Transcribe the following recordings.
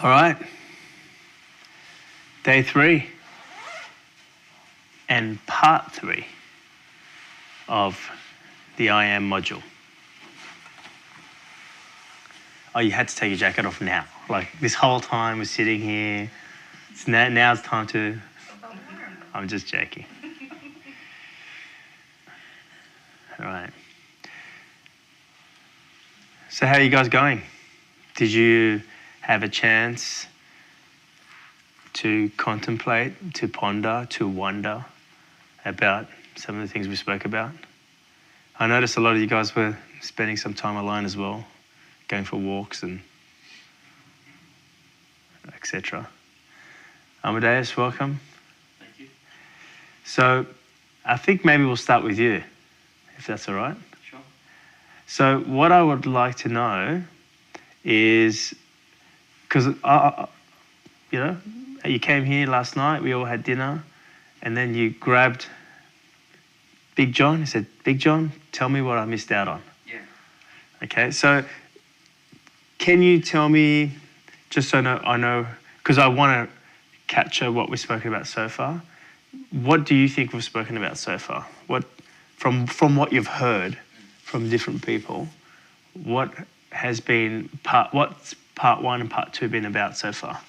All right. Day 3 and part 3 of the I am module. Oh, you had to take your jacket off now. Like this whole time we're sitting here. Now it's time to... I'm just joking. All right. So how are you guys going? Did you have a chance to contemplate, to ponder, to wonder about some of the things we spoke about? I noticed a lot of you guys were spending some time alone as well, going for walks and etc. Amadeus, welcome. Thank you. So I think maybe we'll start with you, if that's all right. Sure. So what I would like to know is, because you came here last night, we all had dinner, and then you grabbed Big John. You said, Big John, tell me what I missed out on. Yeah. Okay, so can you tell me, just so I know, because I want to capture what we've spoken about so far, what do you think we've spoken about so far? What, from what you've heard from different people, what's part 1 and part 2 been about so far?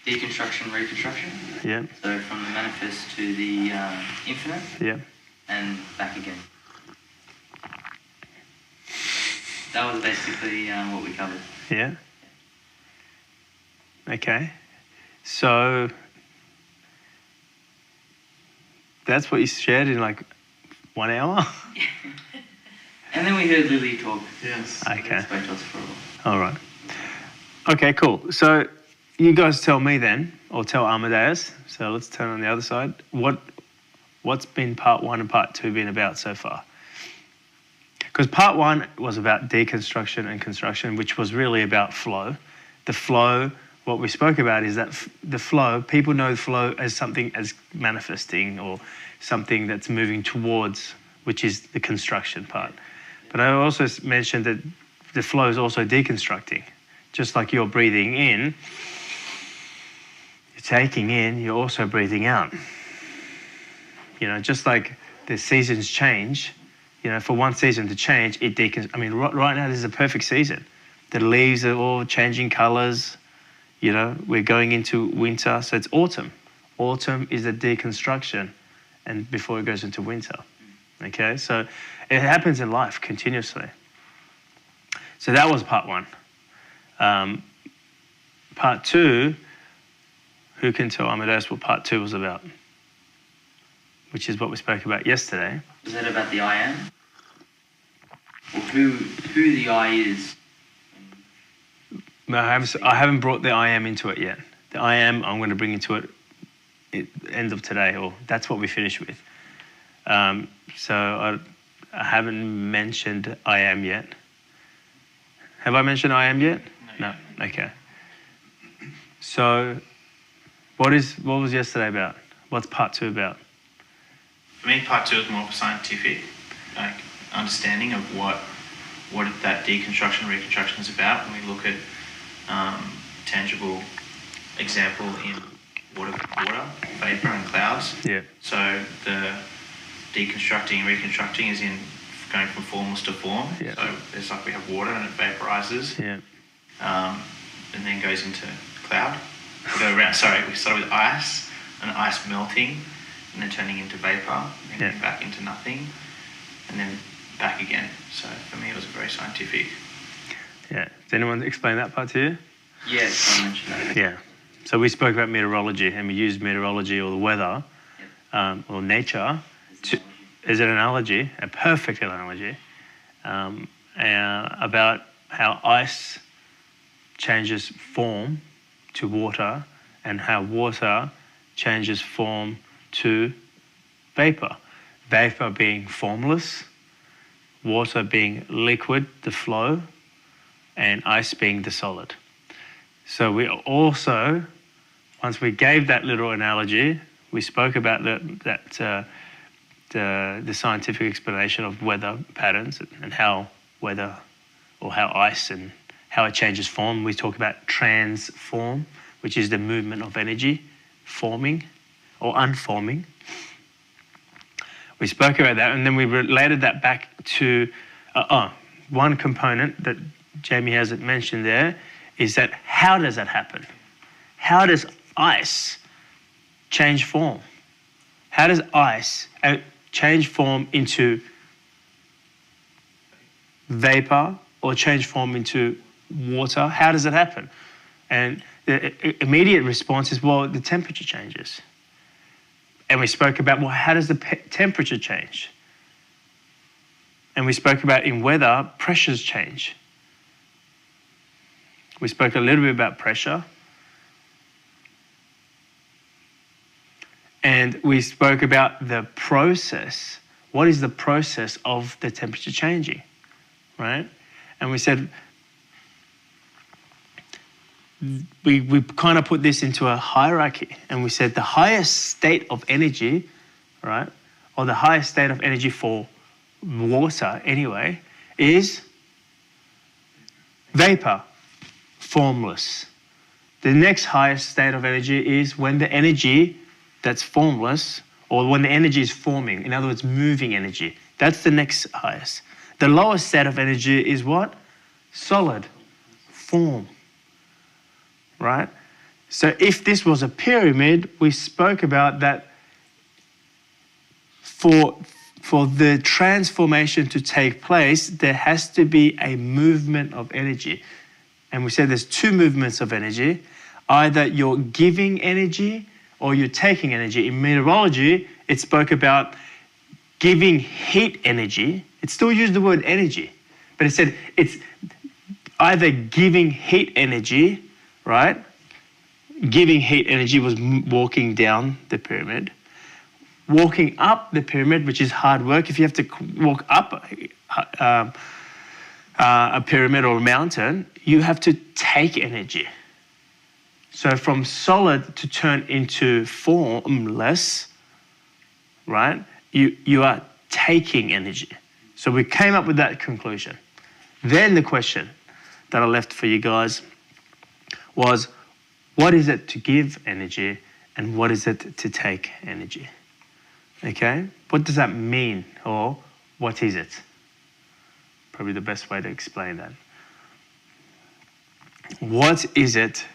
Deconstruction, reconstruction. Yeah. So from the manifest to the infinite. Yeah. And back again. That was basically what we covered. Yeah. Okay. So that's what you shared in like 1 hour? And then we heard Lily talk. Yes. Okay. Spoke to us for a while. All right. Okay, cool. So you guys tell me then, or tell Amadeus, so let's turn on the other side, what's been part 1 and part 2 been about so far? Because part 1 was about deconstruction and construction, which was really about flow. The flow, what we spoke about is that the flow, people know the flow as something as manifesting or something that's moving towards, which is the construction part. But I also mentioned that the flow is also deconstructing. Just like you're breathing in, you're taking in, you're also breathing out. You know, just like the seasons change, you know, for one season to change, right now this is a perfect season. The leaves are all changing colours, you know, we're going into winter, so it's autumn. Autumn is the deconstruction, and before it goes into winter, okay? So it happens in life continuously. So that was part 1. Part 2, who can tell Amadeus what part 2 was about? Which is what we spoke about yesterday. Was that about the I am? Or who the I is? No, I haven't brought the I am into it yet. The I am, I'm going to bring into it at the end of today, or that's what we finish with. So I haven't mentioned I am yet. Have I mentioned I am yet? No. Okay. So what was yesterday about? What's part 2 about? For me, part 2 is more of a scientific understanding of what that deconstruction, reconstruction is about. When we look at tangible example in water, vapor and clouds. Yeah. So the deconstructing and reconstructing is in going from formless to form. Yeah. So it's like we have water and it vaporizes. Yeah. And then goes into cloud. We started with ice, and ice melting, and then turning into vapor, and then back into nothing, and then back again. So for me, it was very scientific. Yeah. Does anyone explain that part to you? Yes, I mentioned that. Yeah. So we spoke about meteorology, and we used meteorology or the weather, or nature, as an analogy, a perfect analogy, about how ice changes form to water, and how water changes form to vapor. Vapor being formless, water being liquid, the flow, and ice being the solid. So we also, once we gave that little analogy, we spoke about the scientific explanation of weather patterns and how weather, or how ice and how it changes form. We talk about transform, which is the movement of energy, forming or unforming. We spoke about that, and then we related that back to one component that Jamie hasn't mentioned there is that how does that happen? How does ice change form? How does ice change form into vapor or change form into water? How does it happen? And the immediate response is, well, the temperature changes. And we spoke about, well, how does the temperature change? And we spoke about in weather, pressures change. We spoke a little bit about pressure. And we spoke about the process. What is the process of the temperature changing, right? And we said, we kind of put this into a hierarchy, and we said the highest state of energy, right, or the highest state of energy for water anyway, is vapor, formless. The next highest state of energy is when the energy that's formless, or when the energy is forming, in other words, moving energy. That's the next highest. The lowest state of energy is what? Solid, form. Right? So if this was a pyramid, we spoke about that for the transformation to take place, there has to be a movement of energy. And we said there's two movements of energy. Either you're giving energy or you're taking energy. In meteorology, it spoke about giving heat energy. It still used the word energy, but it said it's either giving heat energy, right? Giving heat energy was walking down the pyramid. Walking up the pyramid, which is hard work. If you have to walk up a pyramid or a mountain, you have to take energy. So from solid to turn into formless, right? You are taking energy. So we came up with that conclusion. Then the question that I left for you guys was, what is it to give energy and what is it to take energy? Okay? What does that mean, or what is it? Probably the best way to explain that. What is it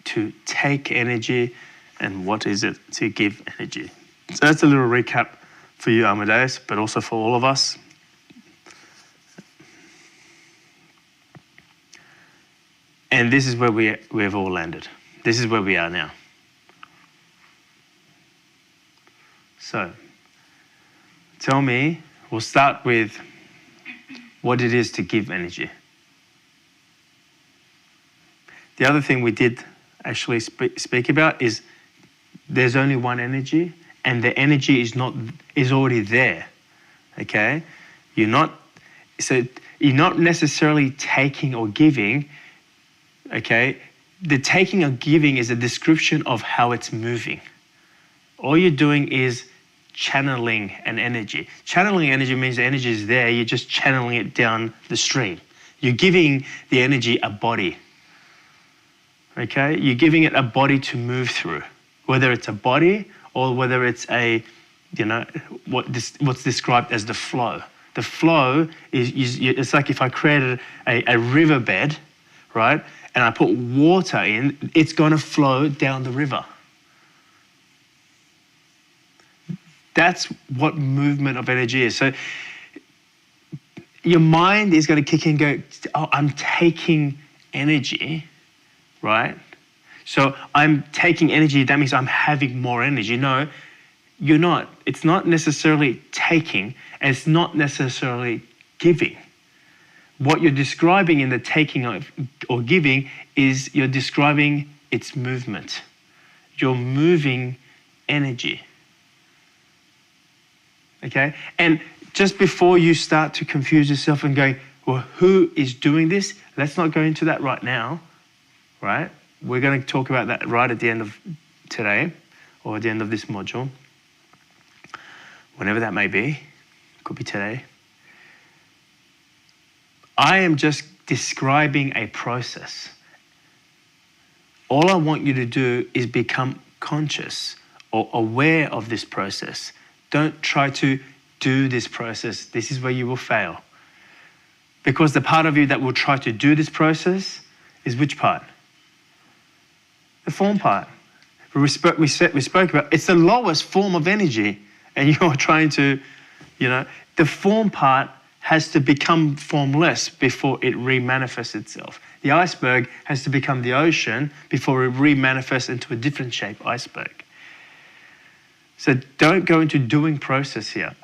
to take energy and what is it to give energy? So that's a little recap for you, Amadeus, but also for all of us. And this is where we have all landed. This is where we are now. So, tell me, we'll start with what it is to give energy. The other thing we did actually speak about is there's only one energy, and the energy is already there. Okay? You're not necessarily taking or giving. Okay? The taking or giving is a description of how it's moving. All you're doing is channeling an energy. Channeling energy means the energy is there, you're just channeling it down the stream. You're giving the energy a body. Okay? You're giving it a body to move through. Whether it's a body or whether it's what's described as the flow. The flow is it's like if I created a riverbed, right? And I put water in, it's going to flow down the river. That's what movement of energy is. So your mind is going to kick in and go, oh, I'm taking energy, right? So I'm taking energy, that means I'm having more energy. No, you're not. It's not necessarily taking, and it's not necessarily giving. What you're describing in the taking or giving is you're describing its movement. You're moving energy. Okay? And just before you start to confuse yourself and going, well, who is doing this? Let's not go into that right now, right? We're going to talk about that right at the end of today or at the end of this module. Whenever that may be. Could be today. I am just describing a process. All I want you to do is become conscious or aware of this process. Don't try to do this process. This is where you will fail. Because the part of you that will try to do this process is which part? The form part. We spoke about it's the lowest form of energy, and you're trying to, the form part has to become formless before it remanifests itself. The iceberg has to become the ocean before it remanifests into a different shape iceberg. So don't go into doing process here.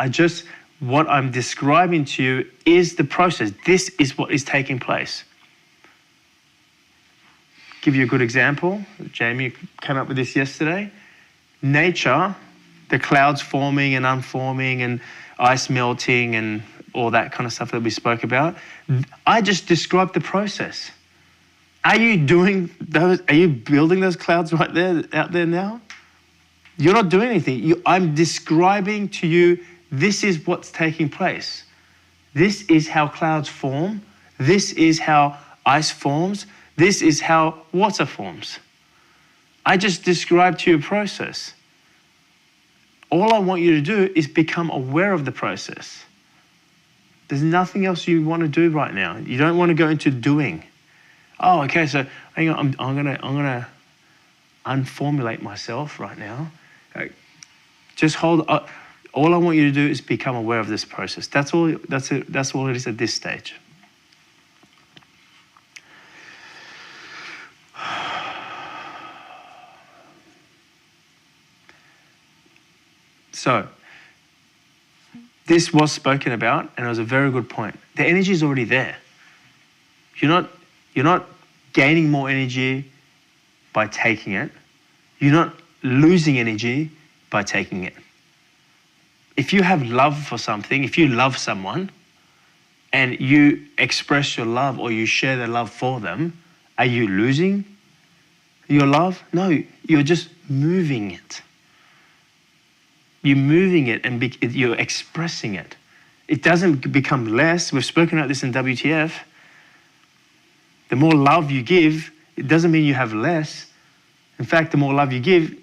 What I'm describing to you is the process. This is what is taking place. Give you a good example. Jamie came up with this yesterday. Nature, the clouds forming and unforming and ice melting and all that kind of stuff that we spoke about. I just described the process. Are you doing those? Are you building those clouds right there, out there now? You're not doing anything. I'm describing to you, this is what's taking place. This is how clouds form. This is how ice forms. This is how water forms. I just described to you a process. All I want you to do is become aware of the process. There's nothing else you want to do right now. You don't want to go into doing. Oh, okay, so hang on, I'm gonna unformulate myself right now. Just hold. All I want you to do is become aware of this process. That's all. That's it. That's all it is at this stage. So, this was spoken about, and it was a very good point. The energy is already there. You're not gaining more energy by taking it. You're not losing energy by taking it. If you have love for something, if you love someone, and you express your love or you share the love for them, are you losing your love? No, you're just moving it. You're moving it and you're expressing it. It doesn't become less. We've spoken about this in WTF. The more love you give, it doesn't mean you have less. In fact, the more love you give,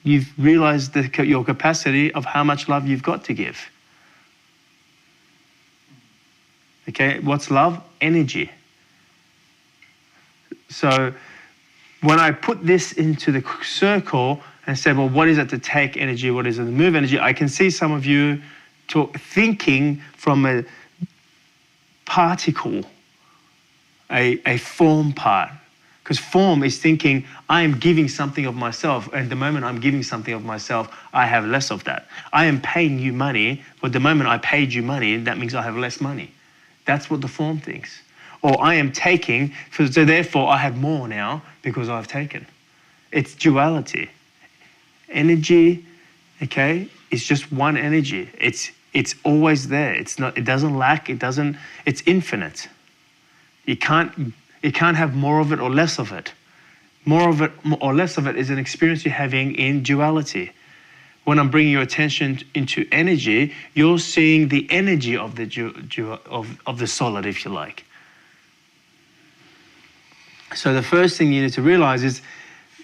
you've realized your capacity of how much love you've got to give. Okay, what's love? Energy. So when I put this into the circle and said, well, what is it to take energy? What is it to move energy? I can see some of you thinking from a particle, a form part. Because form is thinking, I am giving something of myself. And the moment I'm giving something of myself, I have less of that. I am paying you money, but the moment I paid you money, that means I have less money. That's what the form thinks. Or I am taking, so therefore I have more now because I've taken. It's duality. Energy, okay, is just one energy. It's always there. It doesn't lack, it's infinite. You can't have more of it or less of it. More of it or less of it is an experience you're having in duality. When I'm bringing your attention into energy, you're seeing the energy of the solid, if you like. So the first thing you need to realize is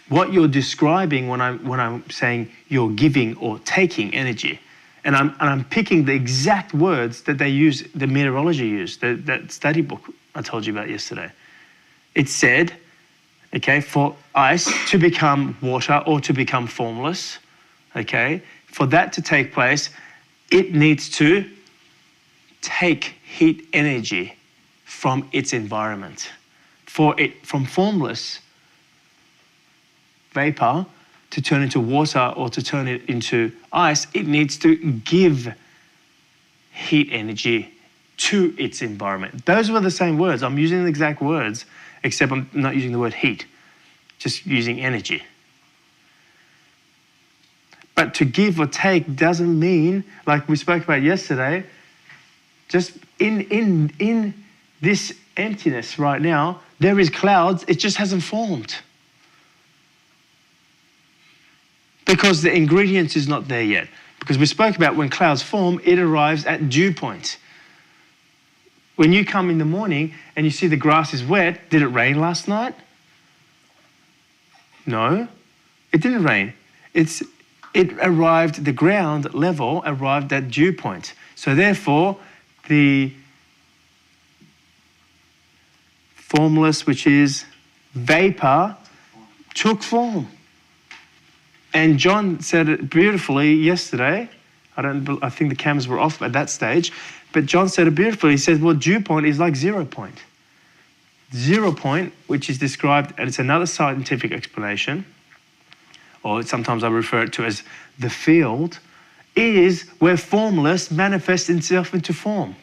what you're describing when I'm saying you're giving or taking energy. And I'm picking the exact words that they use, the meteorology use, that study book I told you about yesterday. It said, okay, for ice to become water or to become formless, okay, for that to take place, it needs to take heat energy from its environment. From formless vapor to turn into water or to turn it into ice, it needs to give heat energy to its environment. Those were the same words. I'm using the exact words, except I'm not using the word heat, just using energy. But to give or take doesn't mean, like we spoke about yesterday, just in this emptiness right now, there is clouds, it just hasn't formed. Because the ingredients is not there yet. Because we spoke about when clouds form, it arrives at dew point. When you come in the morning and you see the grass is wet, did it rain last night? No, it didn't rain. The ground level arrived at dew point. So therefore, the formless, which is vapor, took form. And John said it beautifully yesterday. I think the cameras were off at that stage, but John said it beautifully. He said, well, dew point is like 0 point. 0 point, which is described, and it's another scientific explanation, or sometimes I refer it to as the field, is where formless manifests itself into form.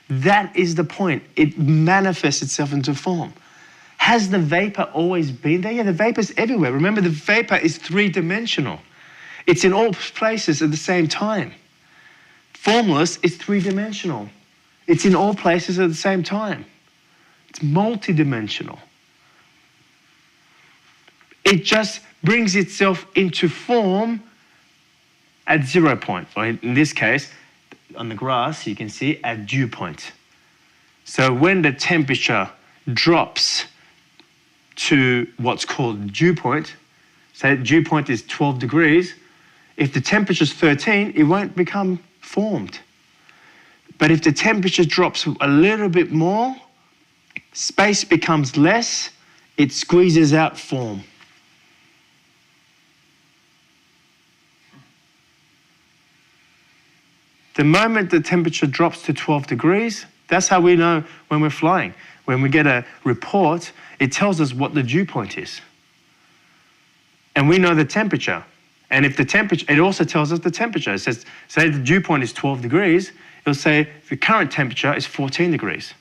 That is the point. It manifests itself into form. Has the vapor always been there? Yeah, the vapor's everywhere. Remember, the vapor is three-dimensional. It's in all places at the same time. Formless is three-dimensional. It's in all places at the same time. It's multi-dimensional. It just brings itself into form at 0 point, or in this case, on the grass, you can see at dew point. So when the temperature drops to what's called dew point, say dew point is 12 degrees, if the temperature is 13, it won't become formed. But if the temperature drops a little bit more, space becomes less, it squeezes out form. The moment the temperature drops to 12 degrees, that's how we know when we're flying. When we get a report, it tells us what the dew point is. And we know the temperature. And if the temperature, it also tells us the temperature. It says, say the dew point is 12 degrees, it'll say the current temperature is 14 degrees.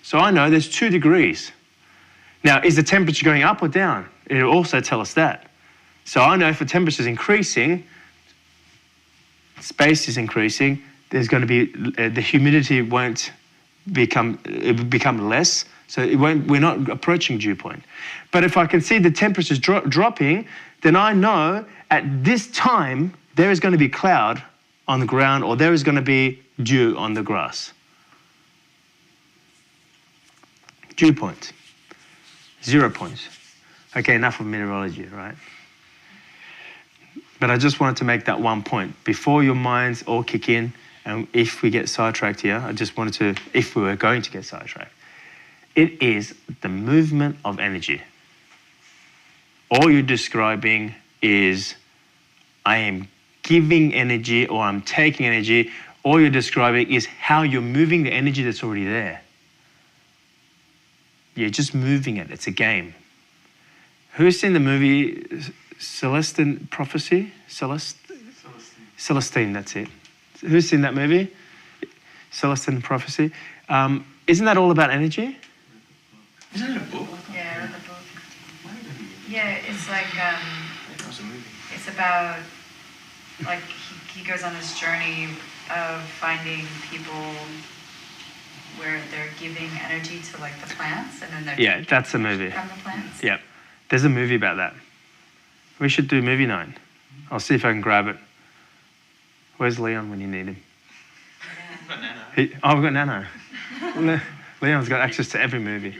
So I know there's 2 degrees. Now, is the temperature going up or down? It'll also tell us that. So I know if the temperature is increasing, space is increasing, there's going to be, the humidity won't become less, so we're not approaching dew point. But if I can see the temperatures dropping, then I know at this time there is going to be cloud on the ground, or there is going to be dew on the grass. Dew point, 0 points. Okay, enough of meteorology, right? But I just wanted to make that one point. Before your minds all kick in, and if we get sidetracked here, I just wanted to, if we were going to get sidetracked, it is the movement of energy. All you're describing is, I am giving energy or I'm taking energy. All you're describing is how you're moving the energy that's already there. You're just moving it. It's a game. Who's seen the movie Celestine Prophecy? Celestine, that's it. Who's seen that movie? Celestine Prophecy. Isn't that all about energy? Isn't it a book? Yeah, I read the book. Yeah, it's like, That was a movie. it's about, like, he goes on this journey of finding people where they're giving energy to, like, the plants, and then they're Yeah, that's a movie. from the plants. Yep. There's a movie about that. We should do movie night. I'll see if I can grab it. Where's Leon when you need him? Got Nano. I've got Nano. Leon's got access to every movie.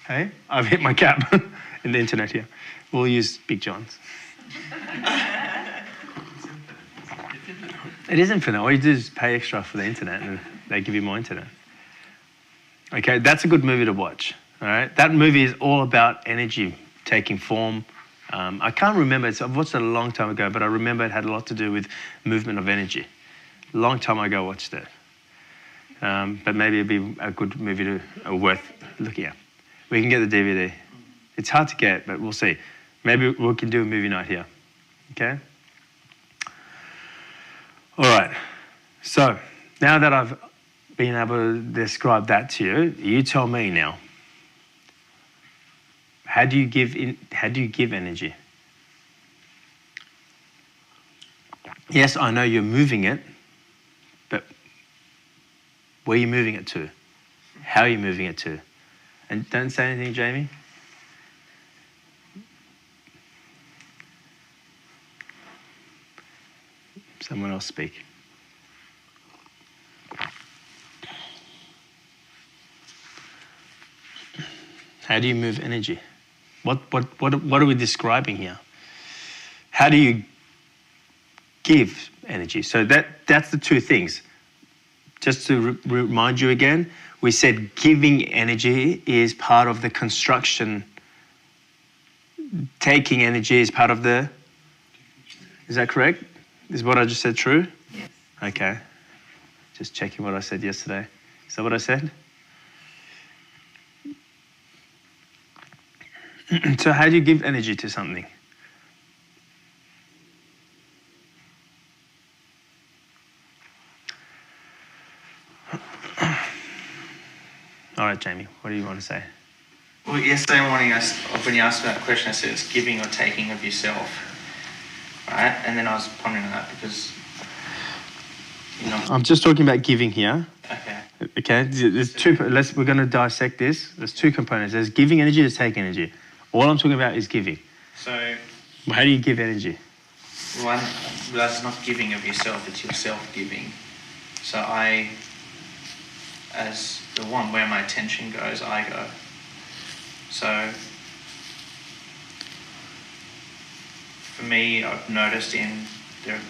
Hey, I've hit my cap in the internet here. We'll use Big John's. It is infinite. All you do is pay extra for the internet and they give you more internet. Okay, that's a good movie to watch. All right, that movie is all about energy taking form. I can't remember. I've watched it a long time ago, but I remember it had a lot to do with movement of energy. A long time ago, I watched it. But maybe it'd be a good movie worth looking at. We can get the DVD. It's hard to get, but we'll see. Maybe we can do a movie night here. Okay? All right. So now that I've been able to describe that to you, you tell me now. How do you give energy? Yes, I know you're moving it, but where are you moving it to? How are you moving it to? And don't say anything, Jamie. Someone else speak. How do you move energy? What are we describing here? How do you give energy? So that's the two things. Just to remind you again, we said giving energy is part of the construction. Taking energy is part of the... Is that correct? Is what I just said true? Yes. Okay. Just checking what I said yesterday. Is that what I said? So how do you give energy to something? All right, Jamie, what do you want to say? Well, yesterday morning, when you asked that question, I said it's giving or taking of yourself, right? And then I was pondering on that because, you know... I'm just talking about giving here. Okay. Okay, there's two. We're going to dissect this. There's two components. There's giving energy, there's taking energy. All I'm talking about is giving. So... How do you give energy? One, that's not giving of yourself, it's yourself giving. So I, as the one where my attention goes, I go. So for me, I've noticed there are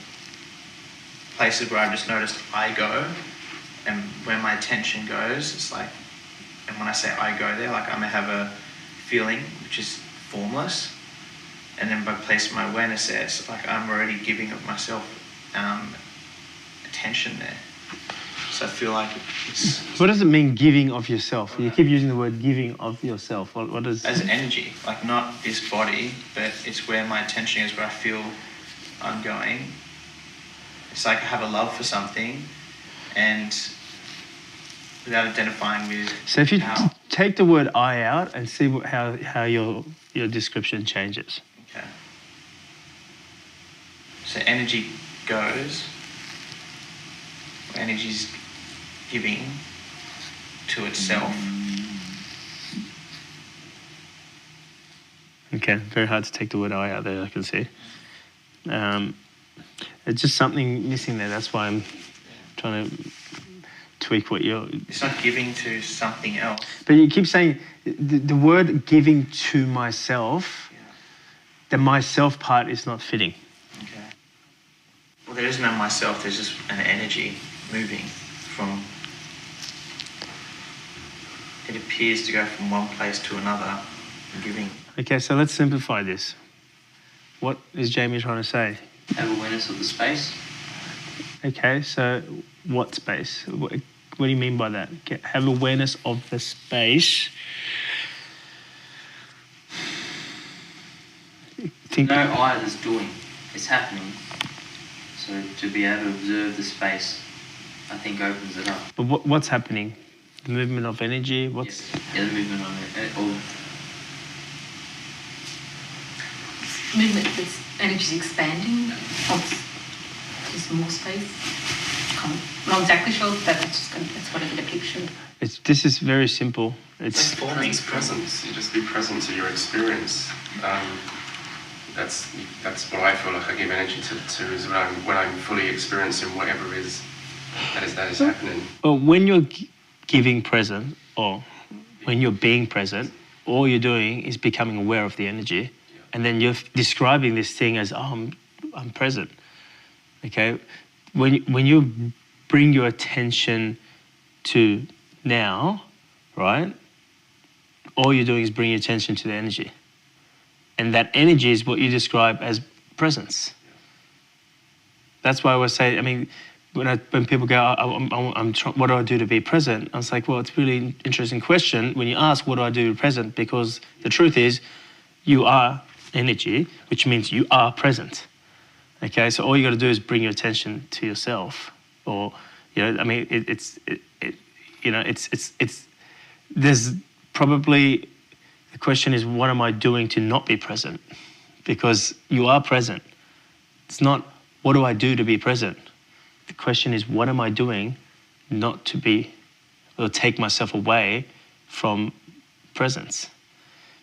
places where I've just noticed I go, and where my attention goes, it's like, and when I say I go there, like I may have a feeling which is formless, and then by placing my awareness there, it's like I'm already giving of myself attention there. So I feel like it's... What does it mean, giving of yourself? You keep using the word giving of yourself. What does... As energy, like not this body, but it's where my attention is, where I feel I'm going. It's like I have a love for something, and without identifying with... So if you how... take the word I out and see how your description changes. Okay. So energy goes, energy's giving to itself. Okay, very hard to take the word I out there, I can see. It's just something missing there. That's why I'm trying to tweak what you're... It's not giving to something else. But you keep saying the word giving to myself, the myself part is not fitting. Okay. Well, there is no myself, there's just an energy moving from... It appears to go from one place to another, giving. Okay, so let's simplify this. What is Jamie trying to say? Have awareness of the space. Okay, so what space? What do you mean by that? Have awareness of the space. No I that's doing. It's happening. So to be able to observe the space, I think opens it up. But what's happening? The movement of energy? What's... Yeah, the movement on it. Movement, this energy's expanding. There's more space. I'm not exactly sure, but that's what I get a picture. This is very simple. It's forming. Presence. You just be present to your experience. That's what I feel like I give energy to is when I'm fully experiencing whatever is that is happening. Well, when you're giving present, or when you're being present, all you're doing is becoming aware of the energy, and then you're describing this thing as, oh, I'm present. Okay, when you bring your attention to now, right? All you're doing is bring your attention to the energy, and that energy is what you describe as presence. That's why I always say, I mean, when people go, what do I do to be present? I was like, well, it's a really interesting question when you ask, what do I do to be present? Because the truth is, you are energy, which means you are present. Okay, so all you got to do is bring your attention to yourself, or I mean, there's probably, the question is, what am I doing to not be present? Because you are present. It's not, what do I do to be present? The question is, what am I doing not to be, or take myself away from presence?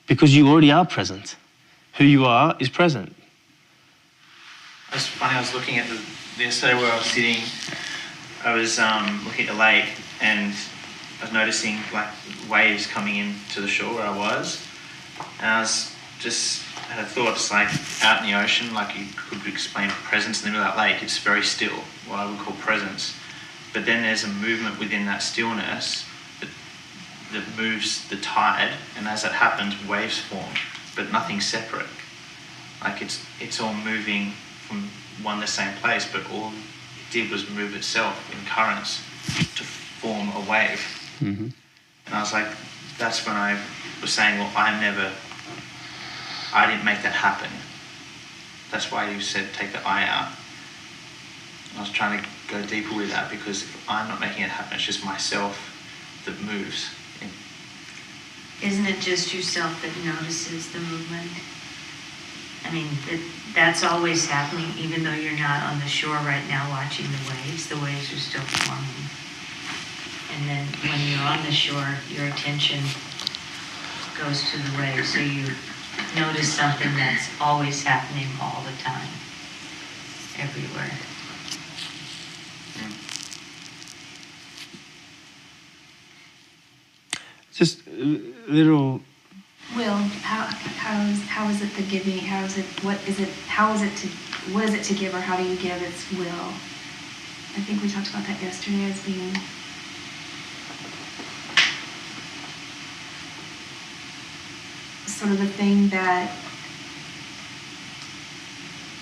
Because you already are present. Who you are is present. It's funny, I was looking at yesterday where I was sitting, I was looking at the lake, and was noticing like waves coming in to the shore where I was, and I was just had a thought. It's like out in the ocean, like you could explain presence in the middle of that lake. It's very still, what I would call presence. But then there's a movement within that stillness that moves the tide, and as that happens, waves form, but nothing separate. Like it's all moving from one the same place, but all it did was move itself in currents to form a wave. Mm-hmm. And I was like, that's when I was saying, well, I didn't make that happen. That's why you said take the I out. I was trying to go deeper with that, because if I'm not making it happen, it's just myself that moves. Isn't it just yourself that notices the movement? I mean, that's always happening, even though you're not on the shore right now watching the waves are still forming. And then when you're on the shore, your attention goes to the waves, so you notice something that's always happening all the time, everywhere. Just little. Will, how is it the giving? How is it? What is it? How is it to? What is it to give, or how do you give? It's will. I think we talked about that yesterday as being sort of the thing that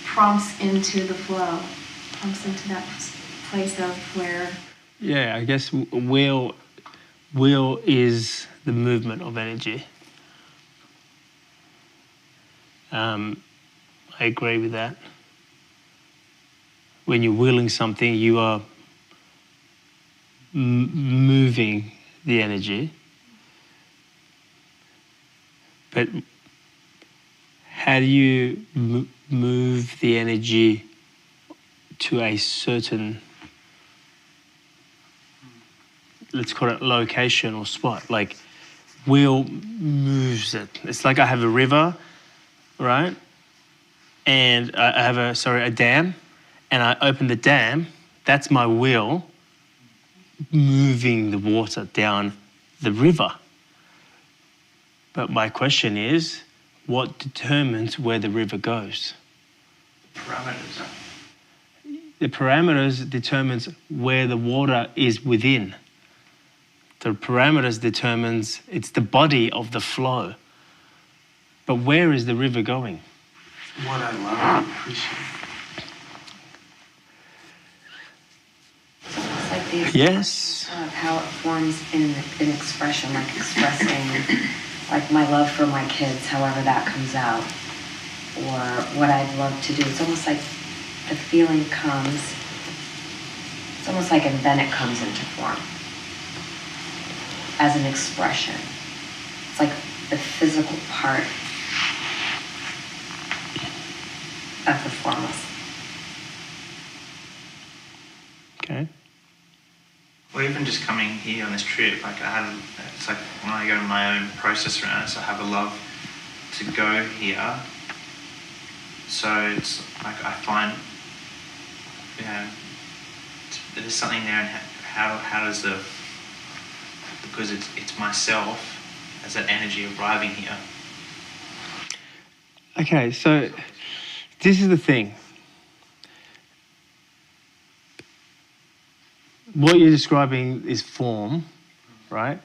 prompts into the flow, prompts into that place of where. Yeah, I guess will is the movement of energy. I agree with that. When you're willing something, you are moving the energy. But how do you move the energy to a certain, let's call it location or spot? Like, will moves it. It's like I have a river, right? And I have a dam, and I open the dam. That's my will moving the water down the river. But my question is, what determines where the river goes? Parameters. The parameters determines where the water is within. The parameters determines, it's the body of the flow. But where is the river going? What I love and appreciate. It's like the Yes. of how it forms in expression, like expressing like my love for my kids, however that comes out, or what I'd love to do. It's almost like the feeling comes, it's almost like, and then it comes into form as an expression. It's like the physical part of the formless. Okay. Or even just coming here on this trip, like it's like when I go in my own process around it, so I have a love to go here. So it's like I find, you know, there's something there, and how does the, because it's myself as that energy arriving here. Okay, so this is the thing. What you're describing is form, right?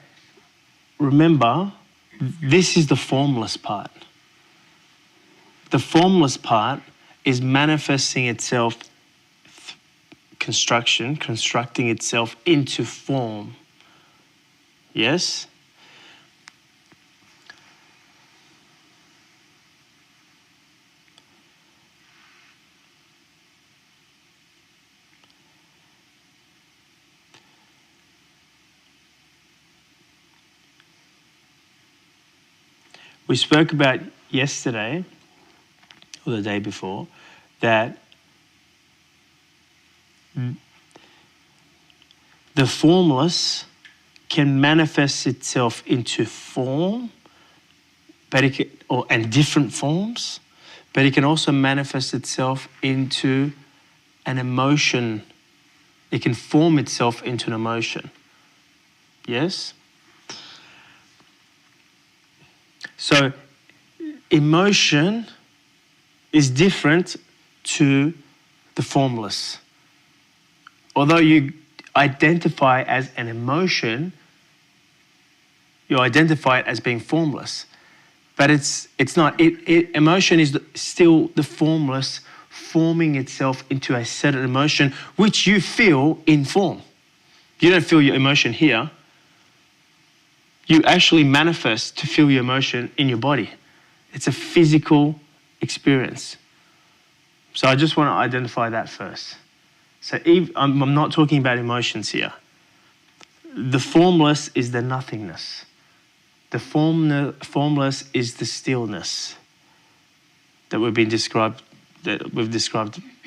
Remember, this is the formless part. The formless part is manifesting itself, constructing itself into form. Yes? We spoke about yesterday, or the day before, that the formless can manifest itself into form, but it can, and different forms, but it can also manifest itself into an emotion. It can form itself into an emotion. Yes? So emotion is different to the formless. Although you identify as an emotion, you identify it as being formless. But it's not. Emotion is still the formless forming itself into a certain emotion which you feel in form. You don't feel your emotion here. You actually manifest to feel your emotion in your body. It's a physical experience. So I just want to identify that first. So I'm not talking about emotions here. The formless is the nothingness. The formless is the stillness that we've described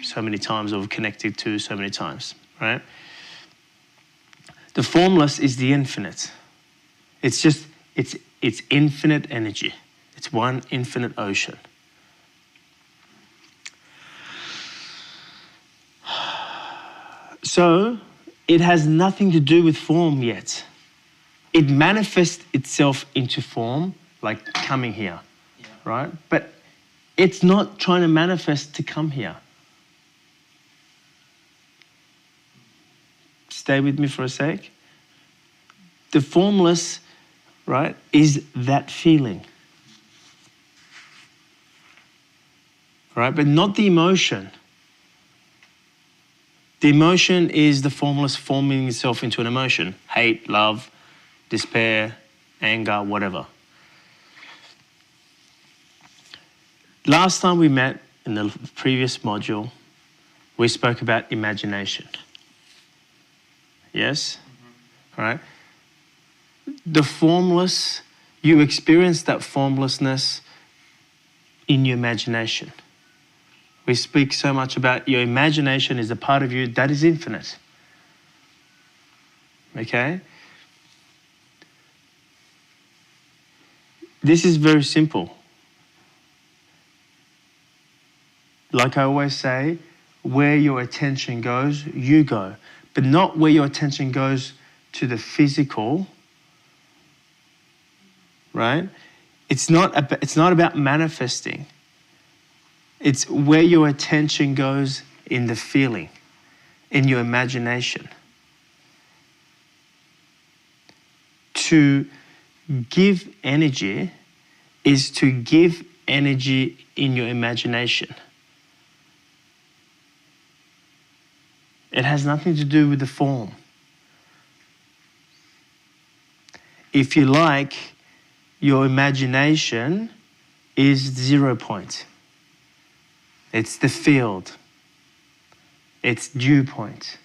so many times, or we've connected to so many times, right? The formless is the infinite. It's infinite energy. It's one infinite ocean. So it has nothing to do with form yet. It manifests itself into form, like coming here, right? But it's not trying to manifest to come here. Stay with me for a sec. The formless, right, is that feeling. Right? But not the emotion. The emotion is the formless forming itself into an emotion. Hate, love, despair, anger, whatever. Last time we met in the previous module, we spoke about imagination. Yes? All right? The formless, you experience that formlessness in your imagination. We speak so much about your imagination is a part of you that is infinite. Okay? This is very simple. Like I always say, where your attention goes, you go. But not where your attention goes to the physical, right? It's not about manifesting. It's where your attention goes in the feeling, in your imagination. To give energy is to give energy in your imagination. It has nothing to do with the form. If you like, your imagination is 0 point. It's the field. It's dew point.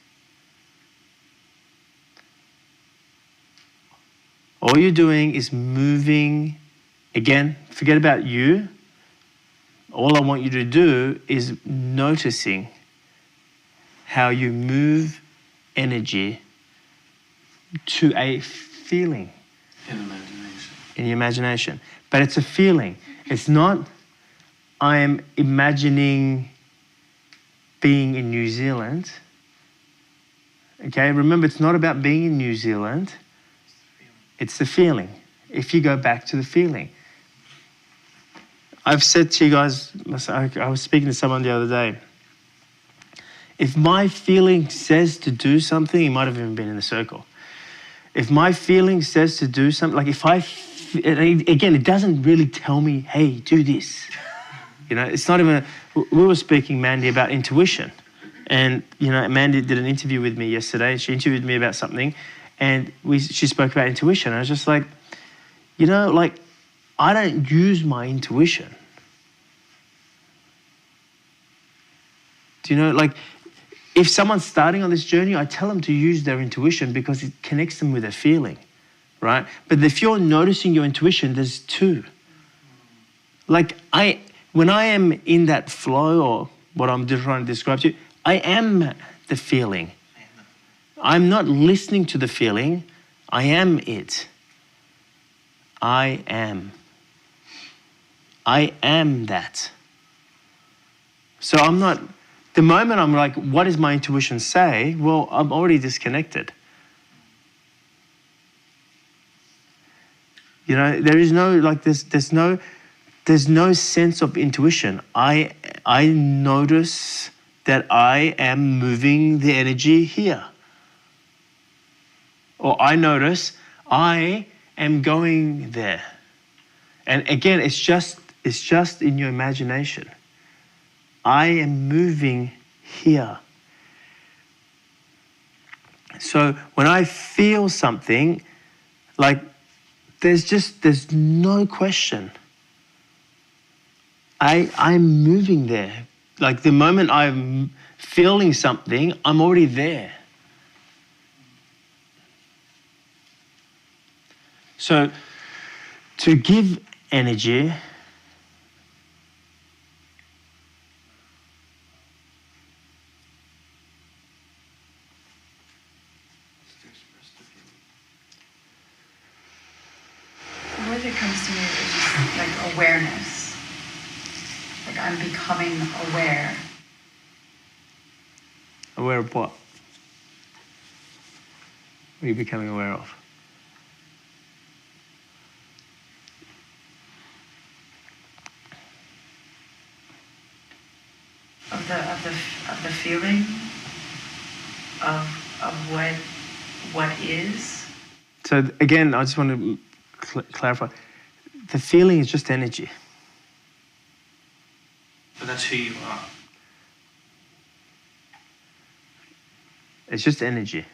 All you're doing is moving. Again, forget about you. All I want you to do is noticing how you move energy to a feeling. In your imagination. But it's a feeling. It's not, I am imagining being in New Zealand. Okay, remember, it's not about being in New Zealand. It's the feeling. If you go back to the feeling. I've said to you guys, I was speaking to someone the other day. If my feeling says to do something, you might have even been in a circle. If my feeling says to do something, like again, it doesn't really tell me, hey, do this. You know, it's not even, we were speaking, Mandy, about intuition. And, you know, Mandy did an interview with me yesterday, and she interviewed me about something, and she spoke about intuition. I was just like, you know, like, I don't use my intuition. Do you know, like, if someone's starting on this journey, I tell them to use their intuition because it connects them with a feeling, right? But if you're noticing your intuition, there's two. Like, when I am in that flow, or what I'm just trying to describe to you, I am the feeling. I'm not listening to the feeling. I am it. I am. I am that. So I'm not, the moment I'm like, what does my intuition say? Well, I'm already disconnected. You know, there is no, like, there's no sense of intuition. I notice that I am moving the energy here. Or I notice I am going there. And again, it's just in your imagination. I am moving here. So when I feel something, like, there's no question. I'm moving there. Like, the moment I'm feeling something, I'm already there. So to give energy, The word that comes to me is just like awareness. Like I'm becoming aware. aware of what? What are you becoming aware of? Of the feeling of what is. So again, I just want to clarify. The feeling is just energy. But that's who you are. It's just energy.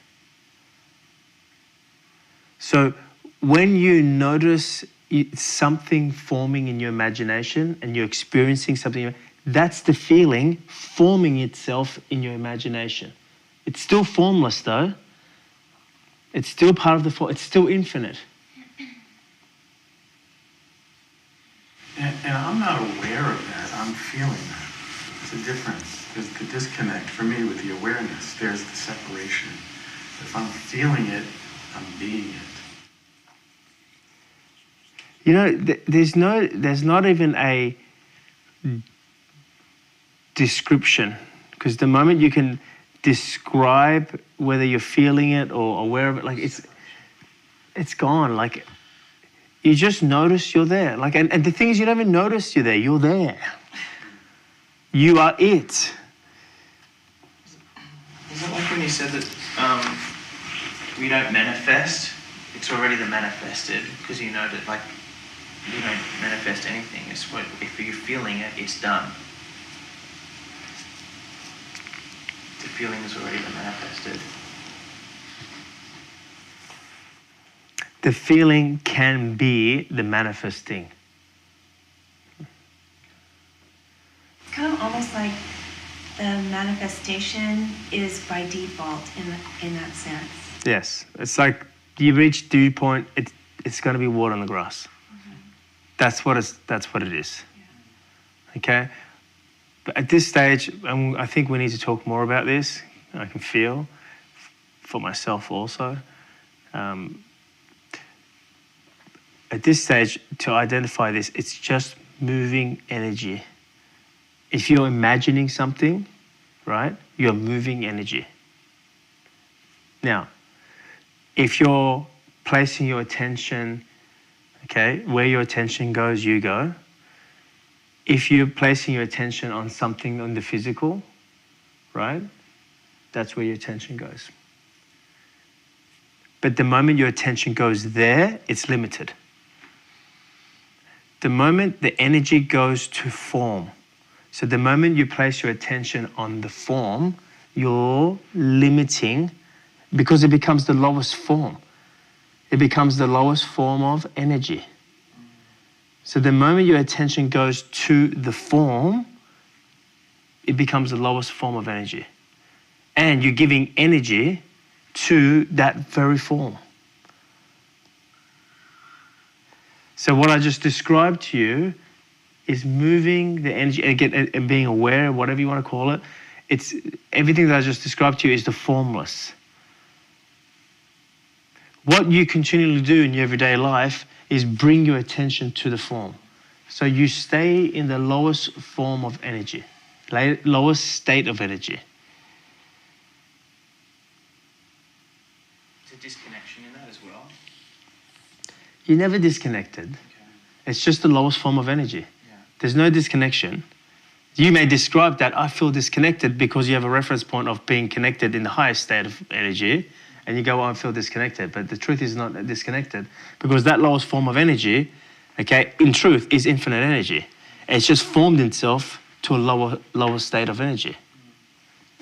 So when you notice something forming in your imagination and you're experiencing something, that's the feeling forming itself in your imagination. It's still formless though. It's still part of the form. It's still infinite. And I'm not aware of that. I'm feeling that. There's a difference. There's the disconnect for me with the awareness. There's the separation. If I'm feeling it, I'm being it. You know, there's not even a description, because the moment you can describe whether you're feeling it or aware of it, like it's gone. Like, you just notice you're there. Like, and the thing is, you don't even notice you're there. You're there. You are it. Is it like when you said that we don't manifest? It's already the manifested, because you know that, like, you don't manifest anything. It's what, if you're feeling it, it's done. The feeling is already the manifested. The feeling can be the manifesting. It's kind of almost like the manifestation is by default in that sense. Yes, it's like you reach dew point. It's going to be water on the grass. Mm-hmm. That's what it is. Yeah. Okay. But at this stage, I think we need to talk more about this. I can feel for myself also. At this stage, to identify this, it's just moving energy. If you're imagining something, right, you're moving energy. Now, if you're placing your attention, okay, where your attention goes, you go. If you're placing your attention on something on the physical, right, that's where your attention goes. But the moment your attention goes there, it's limited. The moment the energy goes to form, so the moment you place your attention on the form, you're limiting, because it becomes the lowest form. It becomes the lowest form of energy. So the moment your attention goes to the form, it becomes the lowest form of energy. And you're giving energy to that very form. So what I just described to you is moving the energy, and being aware, whatever you want to call it. It's everything that I just described to you is the formless. What you continually do in your everyday life is bring your attention to the form. So you stay in the lowest form of energy, lowest state of energy. There's a disconnection in that as well. You're never disconnected. It's just the lowest form of energy. There's no disconnection. You may describe that I feel disconnected because you have a reference point of being connected in the highest state of energy, and you go, I feel disconnected. But the truth is not disconnected, because that lowest form of energy, okay, in truth, is infinite energy. It's just formed itself to a lower state of energy.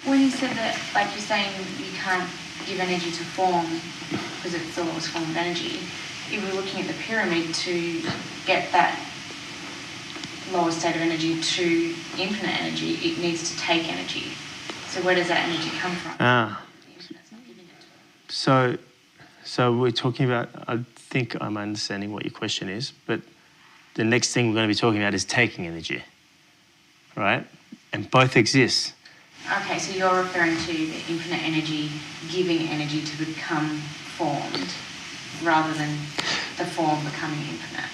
When you said that, like you're saying, you can't give energy to form because it's the lowest form of energy, if we're looking at the pyramid to get that lower state of energy to infinite energy, it needs to take energy. So where does that energy come from? The infinite's not giving it to it. So we're talking about, I think I'm understanding what your question is, but the next thing we're going to be talking about is taking energy, right? And both exist. Okay, so you're referring to the infinite energy giving energy to become formed rather than the form becoming infinite.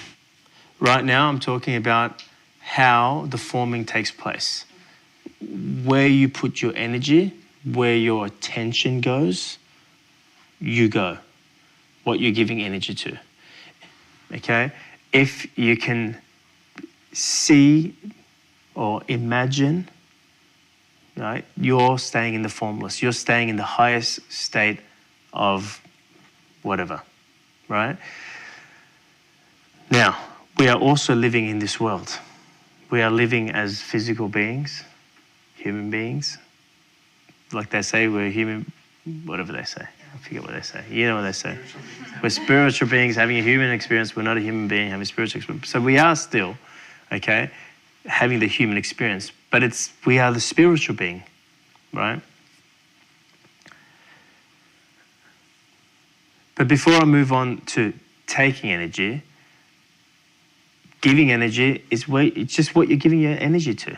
Right now I'm talking about how the forming takes place. Where you put your energy, where your attention goes, you go. What you're giving energy to. Okay? If you can see or imagine, right, you're staying in the formless. You're staying in the highest state of whatever, right? Now, we are also living in this world. We are living as physical beings, human beings. Like they say, we're human, whatever they say. I forget what they say. You know what they say. We're spiritual beings having a human experience. We're not a human being having a spiritual experience. So we are still, okay, having the human experience. But we are the spiritual being, right? But before I move on to taking energy, giving energy it's just what you're giving your energy to.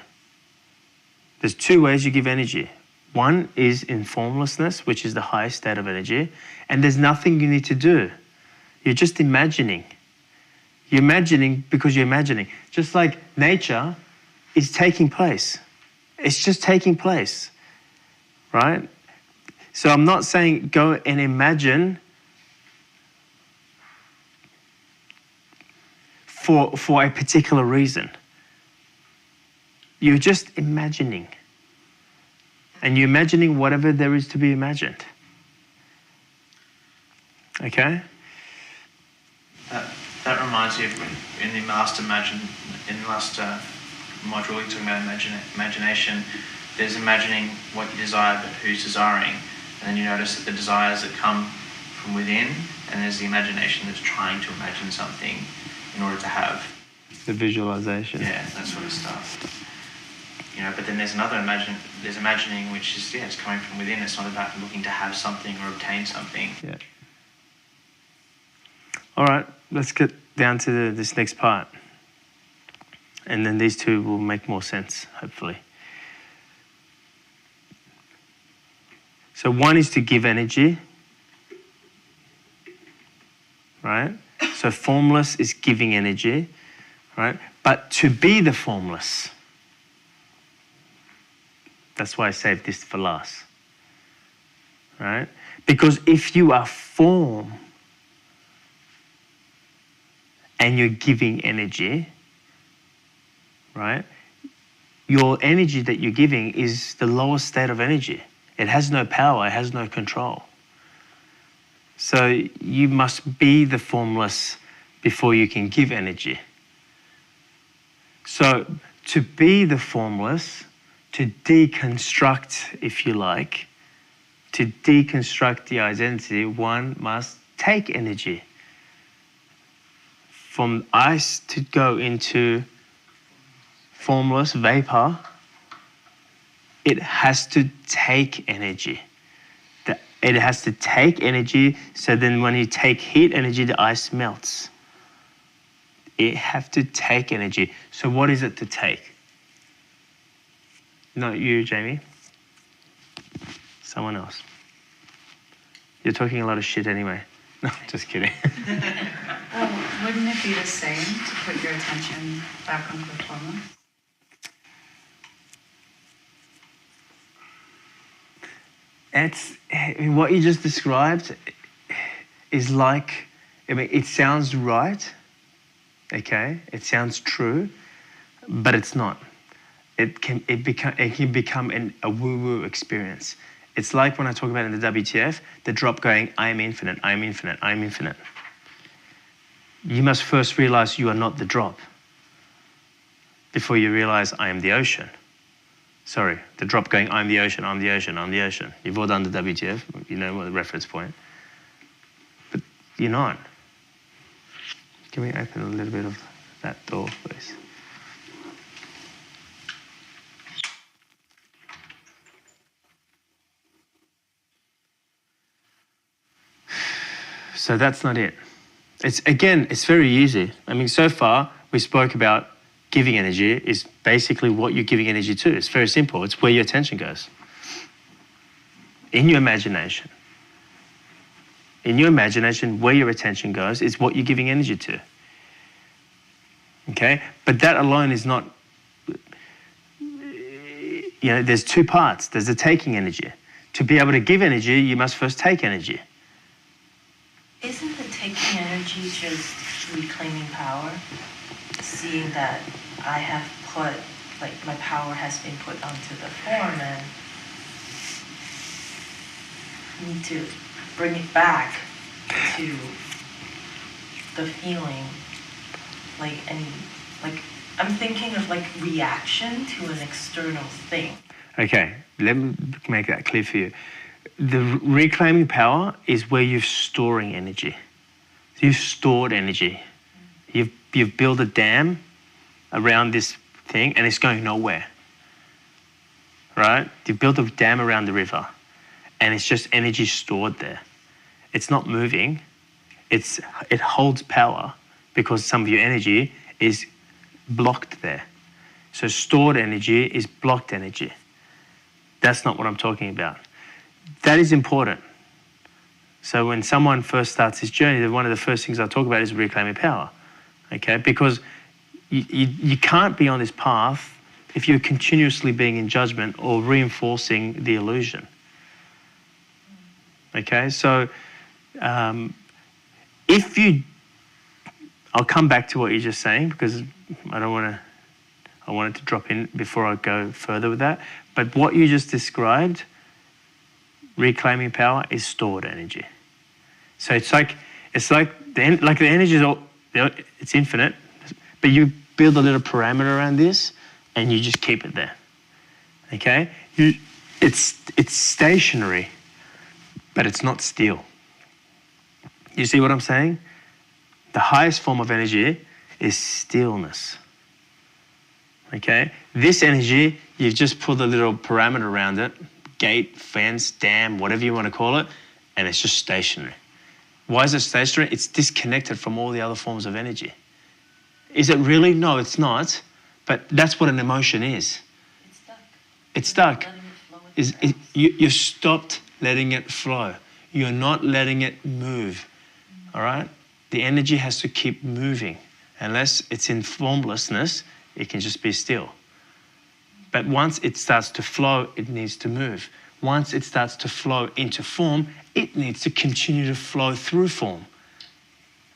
There's two ways you give energy. One is in formlessness, which is the highest state of energy, and there's nothing you need to do. You're just imagining. You're imagining because you're imagining. Just like nature is taking place. It's just taking place, right? So I'm not saying go and imagine for a particular reason. You're just imagining. And you're imagining whatever there is to be imagined. Okay? That reminds me of in the last module you're talking about imagination. There's imagining what you desire, but who's desiring. And then you notice that the desires that come from within, and there's the imagination that's trying to imagine something in order to have. The visualization. Yeah, that sort of stuff. You know, but then there's another there's imagining which is, it's coming from within. It's not about looking to have something or obtain something. Yeah. All right, let's get down to this next part. And then these two will make more sense, hopefully. So one is to give energy, right? So formless is giving energy, right? But to be the formless, that's why I saved this for last, right? Because if you are form and you're giving energy, right? Your energy that you're giving is the lowest state of energy. It has no power, it has no control. So you must be the formless before you can give energy. So to be the formless, to deconstruct, if you like, to deconstruct the identity, one must take energy. From ice to go into formless vapor, it has to take energy. It has to take energy, so then when you take heat energy, the ice melts. It has to take energy. So what is it to take? Not you, Jamie. Someone else. You're talking a lot of shit anyway. No, just kidding. Well, wouldn't it be the same to put your attention back on the formless? What you just described is like I mean, it sounds right, okay? It sounds true, but it's not. It can become a woo-woo experience. It's like when I talk about in the WTF, the drop going, I am infinite, I am infinite, I am infinite. You must first realize you are not the drop before you realize I am the ocean. Sorry, the drop going, I'm the ocean, I'm the ocean, I'm the ocean. You've all done the WTF, you know what the reference point. But you're not. Can we open a little bit of that door, please? So that's not it. It's very easy. I mean, so far we spoke about giving energy is basically what you're giving energy to. It's very simple. It's where your attention goes. In your imagination. In your imagination, where your attention goes is what you're giving energy to. Okay? But that alone is not, there's two parts. There's the taking energy. To be able to give energy, you must first take energy. Isn't the taking energy just reclaiming power? Seeing that I have put, like my power has been put onto the form and need to bring it back to the feeling, I'm thinking of like reaction to an external thing. Okay, let me make that clear for you. The reclaiming power is where you're storing energy. You've stored energy. You've built a dam around this thing and it's going nowhere, right? You've built a dam around the river and it's just energy stored there. It's not moving. It holds power because some of your energy is blocked there. So stored energy is blocked energy. That's not what I'm talking about. That is important. So when someone first starts this journey, one of the first things I talk about is reclaiming power, okay? Because you can't be on this path if you're continuously being in judgment or reinforcing the illusion, okay? So I'll come back to what you're just saying because I wanted to drop in before I go further with that. But what you just described, reclaiming power, is stored energy. So it's like the energy is it's infinite, but you build a little parameter around this, and you just keep it there. Okay, it's stationary, but it's not still. You see what I'm saying? The highest form of energy is stillness. Okay, this energy, you've just put a little parameter around it, gate, fence, dam, whatever you want to call it, and it's just stationary. Why is it stationary? It's disconnected from all the other forms of energy. Is it really? No, it's not. But that's what an emotion is. It's stuck. It's stuck. Letting it flow. You've stopped letting it flow. You're not letting it move. All right? The energy has to keep moving. Unless it's in formlessness, it can just be still. But once it starts to flow, it needs to move. Once it starts to flow into form, it needs to continue to flow through form.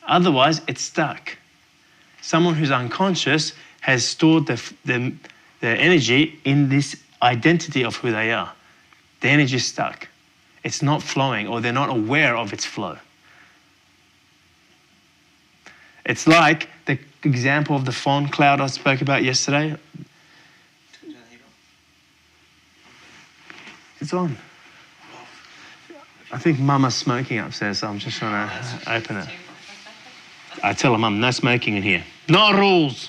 Otherwise, it's stuck. Someone who's unconscious has stored their energy in this identity of who they are. The energy is stuck. It's not flowing, or they're not aware of its flow. It's like the example of the phone cloud I spoke about yesterday. It's on. I think Mama's smoking upstairs, so I'm just trying to open it. I tell her, Mum, no smoking in here. No rules.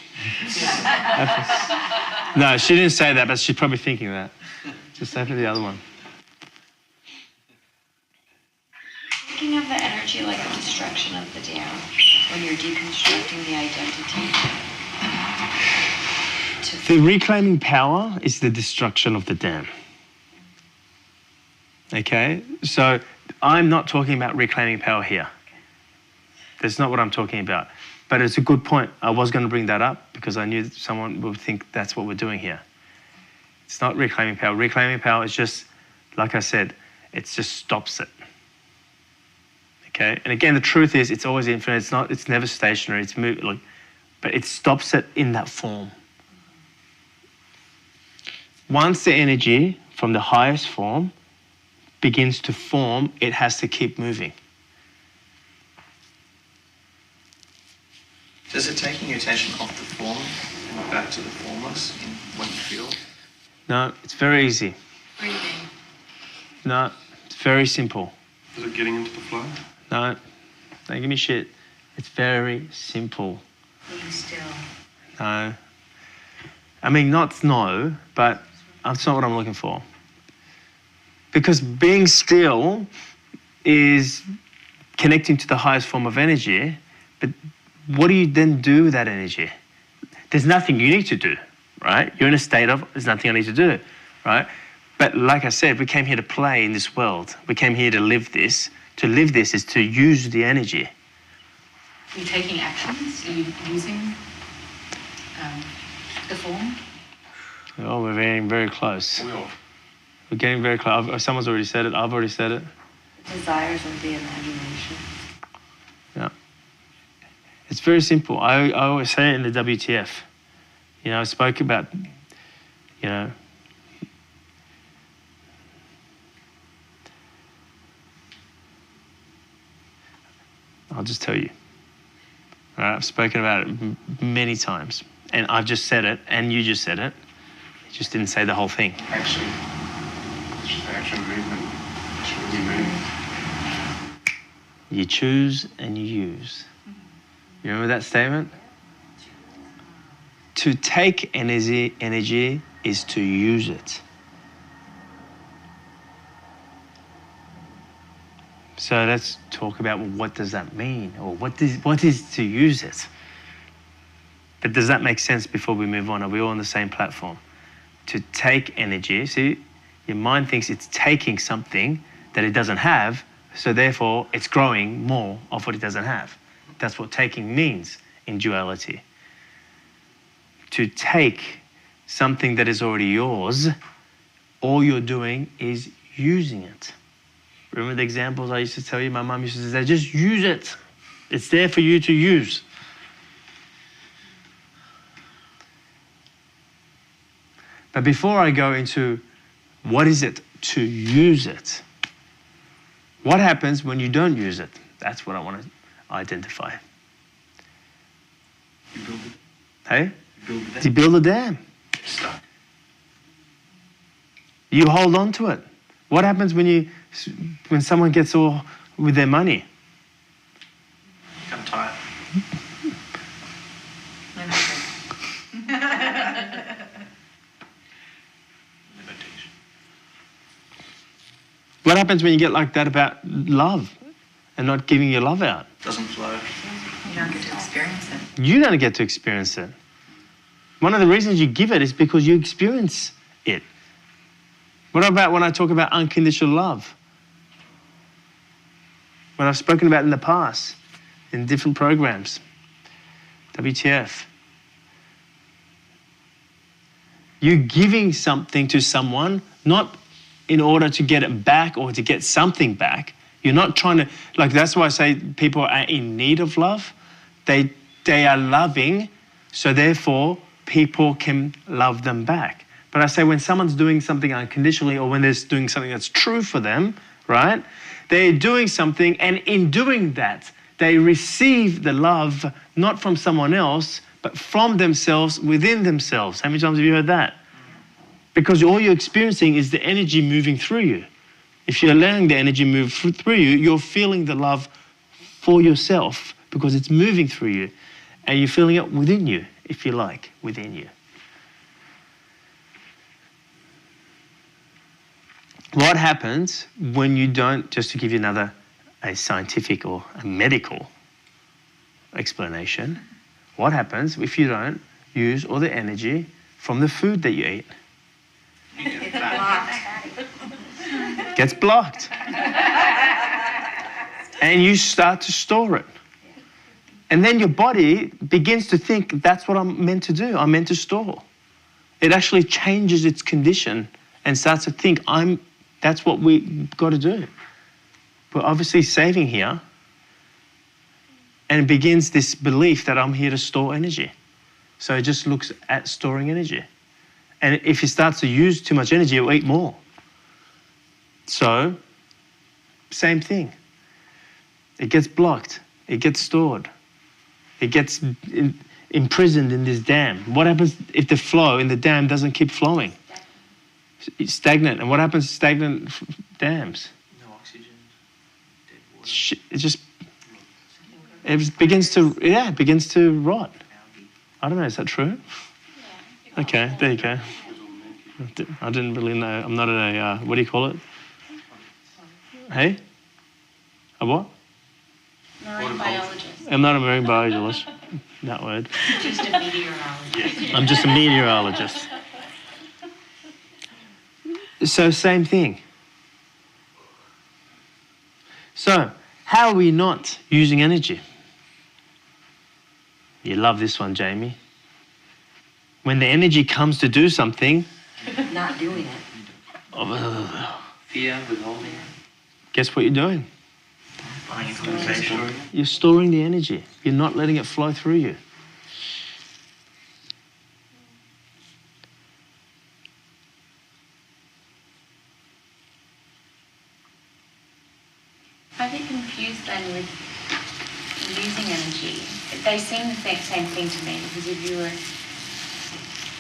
No, she didn't say that, but she's probably thinking that. Just open the other one. Thinking of the energy like a destruction of the dam, when you're deconstructing the identity. The reclaiming power is the destruction of the dam. Okay, so I'm not talking about reclaiming power here. That's not what I'm talking about. But it's a good point. I was going to bring that up because I knew someone would think that's what we're doing here. It's not reclaiming power. Reclaiming power is just, like I said, it just stops it. Okay, and again, the truth is, it's always infinite. It's not. It's never stationary. It's like, but it stops it in that form. Once the energy from the highest form begins to form, it has to keep moving. Does it taking your attention off the form and back to the formless in what you feel? No, it's very easy. Breathing. No, it's very simple. Is it getting into the flow? No, don't give me shit. It's very simple. Being still. No. I mean, not no, but that's not what I'm looking for. Because being still is connecting to the highest form of energy, but what do you then do with that energy? There's nothing you need to do, right? You're in a state of, there's nothing I need to do, right? But like I said, we came here to play in this world. We came here to live this. To live this is to use the energy. Are you taking actions? Are you using the form? Oh, we're getting very close. We're getting very close. Someone's already said it. I've already said it. Desires of the imagination. Yeah. It's very simple. I always say it in the WTF. You know, I spoke about, you know, I'll just tell you. All right, I've spoken about it many times. And I've just said it, and you just said it. You just didn't say the whole thing. Action. It's just action, movement. It's really moving. You choose and you use. You remember that statement? To take energy is to use it. So let's talk about, well, what does that mean? Or what is to use it? But does that make sense before we move on? Are we all on the same platform? To take energy, see, your mind thinks it's taking something that it doesn't have, so therefore it's growing more of what it doesn't have. That's what taking means in duality. To take something that is already yours, all you're doing is using it. Remember the examples I used to tell you? My mum used to say, just use it. It's there for you to use. But before I go into what is it to use it, what happens when you don't use it? That's what I want to identify. You build it. Hey? You build it. You build a dam. Stuck. You hold on to it. What happens when someone gets all with their money? Become tired. Limitation. What happens when you get like that about love and not giving your love out? Doesn't flow. You don't get to experience it. You don't get to experience it. One of the reasons you give it is because you experience it. What about when I talk about unconditional love? What I've spoken about in the past, in different programs. WTF. You're giving something to someone, not in order to get it back or to get something back. You're not trying to, like, that's why I say people are in need of love. They are loving, so therefore people can love them back. But I say when someone's doing something unconditionally or when they're doing something that's true for them, right? They're doing something, and in doing that, they receive the love not from someone else, but from themselves, within themselves. How many times have you heard that? Because all you're experiencing is the energy moving through you. If you're allowing the energy move through you, you're feeling the love for yourself because it's moving through you. And you're feeling it within you, if you like, within you. What happens when you don't, just to give you a scientific or a medical explanation, what happens if you don't use all the energy from the food that you eat? Gets blocked. And you start to store it. And then your body begins to think, that's what I'm meant to do. I'm meant to store. It actually changes its condition and starts to think, that's what we got to do. We're obviously saving here, And it begins this belief that I'm here to store energy. So it just looks at storing energy. And if he starts to use too much energy, he'll eat more. So, same thing. It gets blocked. It gets stored. It gets imprisoned in this dam. What happens if the flow in the dam doesn't keep flowing? It's stagnant. And what happens to stagnant dams? No oxygen, dead water. It begins to rot. I don't know, is that true? Yeah. Okay, there you go. I didn't really know. I'm not a, what do you call it? Hey? A what? Marine biologist. I'm not a marine biologist. That word. Just a meteorologist. I'm just a meteorologist. So same thing. So how are we not using energy? You love this one, Jamie. When the energy comes to do something, Not doing it. Fear, withholding. Guess what you're doing? Buying implementation. You're storing the energy. You're not letting it flow through you. I get confused then with using energy. They seem the same thing to me, because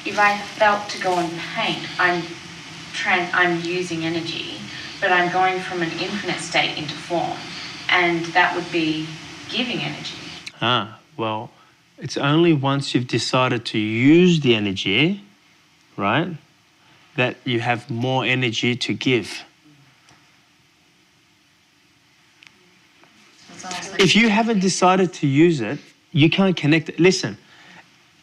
if I felt to go and paint, I'm using energy, but I'm going from an infinite state into form, and that would be giving energy. Well, it's only once you've decided to use the energy, right, that you have more energy to give. If you haven't decided to use it, you can't connect it. Listen,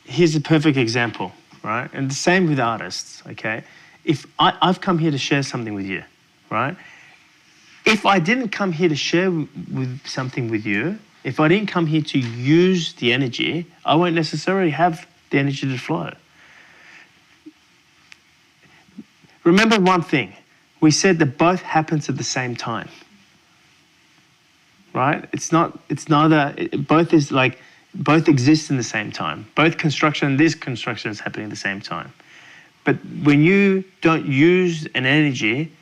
here's a perfect example, right? And the same with artists, okay? If I've come here to share something with you, right? If I didn't come here to share something with you, if I didn't come here to use the energy, I won't necessarily have the energy to flow. Remember one thing. We said that both happens at the same time. Right? Both exist in the same time. Both construction and this construction is happening at the same time. But when you don't use an energy,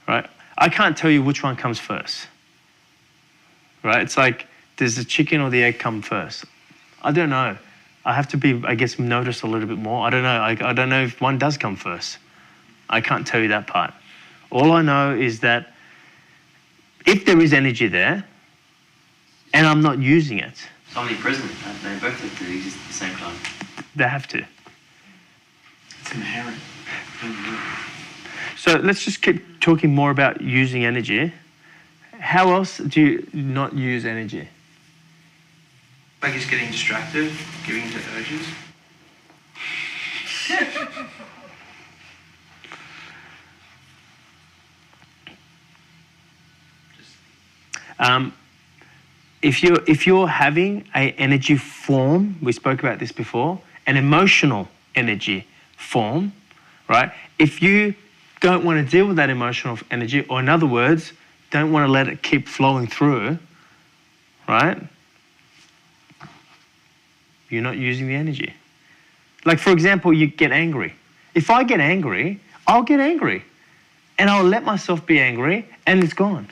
right, I can't tell you which one comes first. Right? It's like, does the chicken or the egg come first? I don't know. I have to be, I guess, notice a little bit more. I don't know. I don't know if one does come first. I can't tell you that part. All I know is that if there is energy there, and I'm not using it. It's omnipresent. They both have to exist at the same time. They have to. It's inherent. So let's just keep talking more about using energy. How else do you not use energy? Like he's getting distracted, giving into urges. If you're having an energy form, we spoke about this before, an emotional energy form, right? If you don't want to deal with that emotional energy, or in other words, don't want to let it keep flowing through, right? You're not using the energy. Like, for example, you get angry. If I get angry, I'll get angry. And I'll let myself be angry, and it's gone.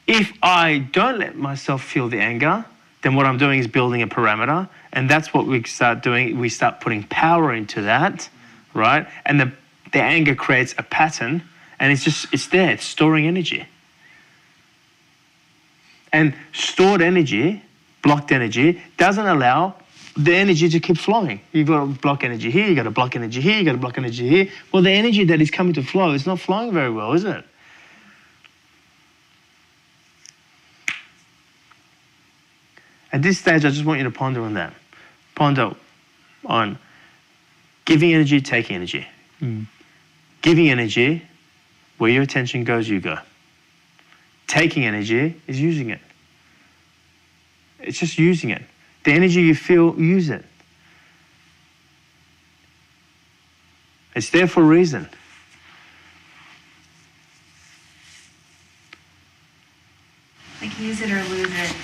If I don't let myself feel the anger, then what I'm doing is building a parameter, and that's what we start doing. We start putting power into that, right? And the anger creates a pattern, and it's there, it's storing energy. And stored energy, blocked energy, doesn't allow the energy to keep flowing. You've got to block energy here, you've got to block energy here, you've got to block energy here. Well, the energy that is coming to flow is not flowing very well, is it? At this stage, I just want you to ponder on that. Ponder on giving energy, taking energy. Giving energy, where your attention goes, you go. Taking energy is using it. It's just using it. The energy you feel, use it. It's there for a reason. Like use it or lose it.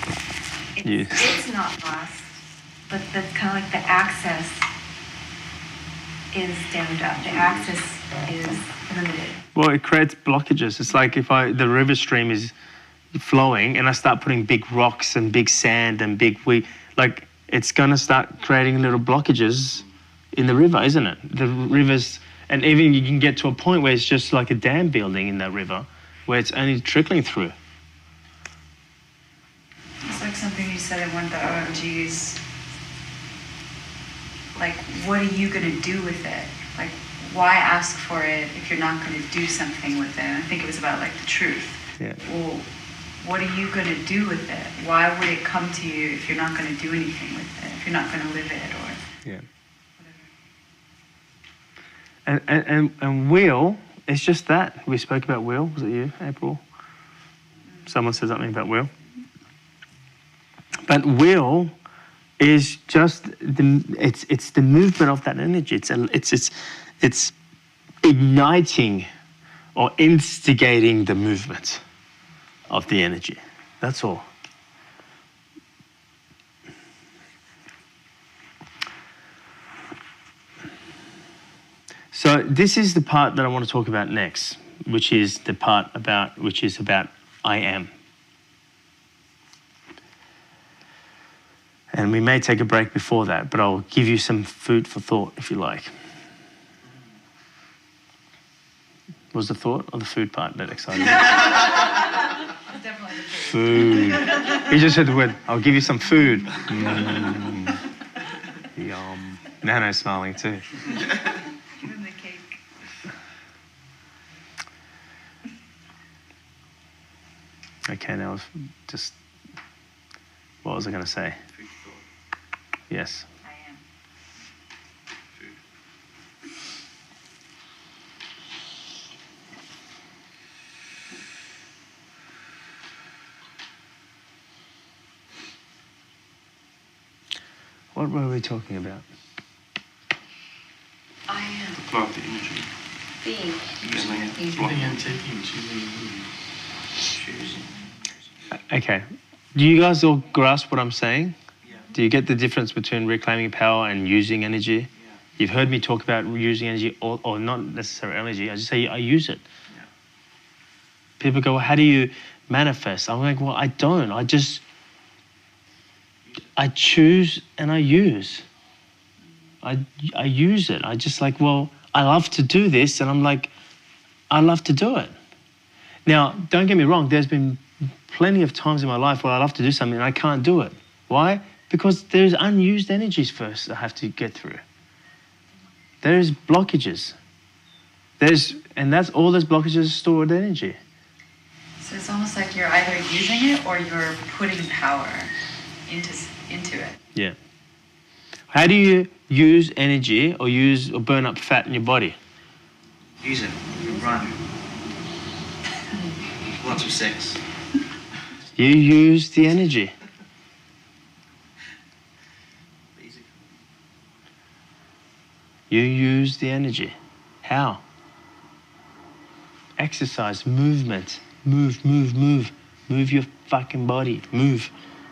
It's not lost, but the kind of like the access is dammed up. The access is limited. Well, it creates blockages. It's like if the river stream is flowing and I start putting big rocks and big sand and like it's going to start creating little blockages in the river, isn't it? The rivers, and even you can get to a point where it's just like a dam building in that river where it's only trickling through. It's like something you said in one of the OMGs. Like, what are you going to do with it? Like, why ask for it if you're not going to do something with it? And I think it was about like the truth. Yeah. Well, what are you going to do with it? Why would it come to you if you're not going to do anything with it? If you're not going to live it or Yeah. whatever. And will, it's just that. We spoke about will. Was it you, April? Someone said something about will. But will is just it's the movement of that energy. It's igniting or instigating the movement of the energy. That's all. So this is the part that I want to talk about next, which is about I am. And we may take a break before that, but I'll give you some food for thought if you like. Was the thought or the food part that excited you? Definitely the Food. He just said the word, I'll give you some food. Yum. Nano's smiling too. Give him the cake. Okay, now just, what was I going to say? Yes. I am. What were we talking about? I am. Like the energy. Being. Using it. Giving and taking, choosing and moving. Choosing. Okay. Do you guys all grasp what I'm saying? Yeah. Do you get the difference between reclaiming power and using energy? Yeah. You've heard me talk about using energy or not necessarily energy. I just say I use it. Yeah. People go, well, how do you manifest? I'm like, well, I don't. I choose and I use. I use it. I just like, well, I love to do this, and I'm like, I love to do it. Now, don't get me wrong, there's been plenty of times in my life where I love to do something and I can't do it. Why? Because there's unused energies first I have to get through. There's blockages. And that's all those blockages are stored energy. So it's almost like you're either using it or you're putting power into it. Yeah. How do you use energy or burn up fat in your body? Use it. Run. Lots of sex. You use the energy. Easy. You use the energy. How? Exercise, movement. Move. Move your fucking body. Move.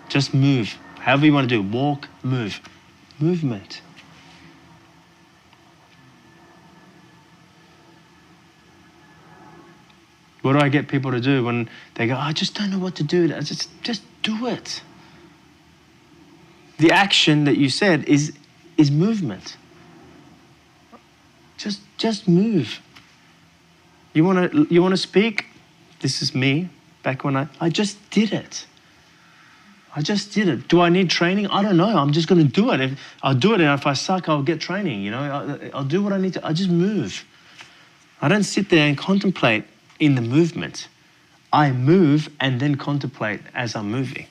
Just move. However you want to do. Walk, move. Movement. What do I get people to do when they go, I just don't know what to do? I just do it. The action that you said is movement. Just move. You want to speak? This is me back when I just did it. I just did it. Do I need training? I don't know. I'm just going to do it. I'll do it, and if I suck, I'll get training. You know, I'll do what I need to. I just move. I don't sit there and contemplate in the movement. I move and then contemplate as I'm moving.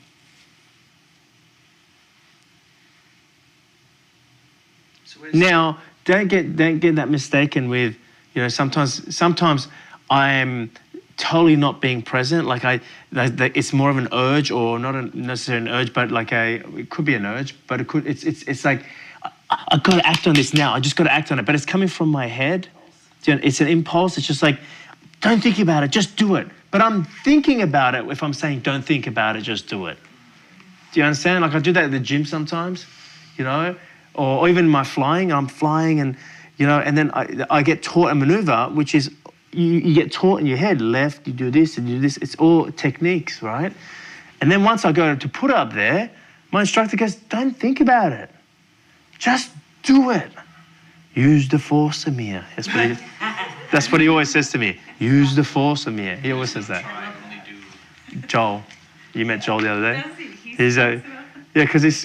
Now, don't get that mistaken with, sometimes I am totally not being present. Like it's more of an urge, or not necessarily an urge, but it could be an urge, but it's like I've got to act on this now. I just got to act on it, but it's coming from my head. It's an impulse. It's just like, don't think about it, just do it. But I'm thinking about it if I'm saying don't think about it, just do it. Do you understand? Like I do that at the gym sometimes, you know, or even my flying. I'm flying and, you know, and then I get taught a maneuver, which is you get taught in your head, left, you do this, and you do this. It's all techniques, right? And then once I go to put up there, my instructor goes, don't think about it. Just do it. Use the force, Amir. That's what he always says to me. Use the force, Amir. He always says that. Joel. You met Joel the other day? He's because he's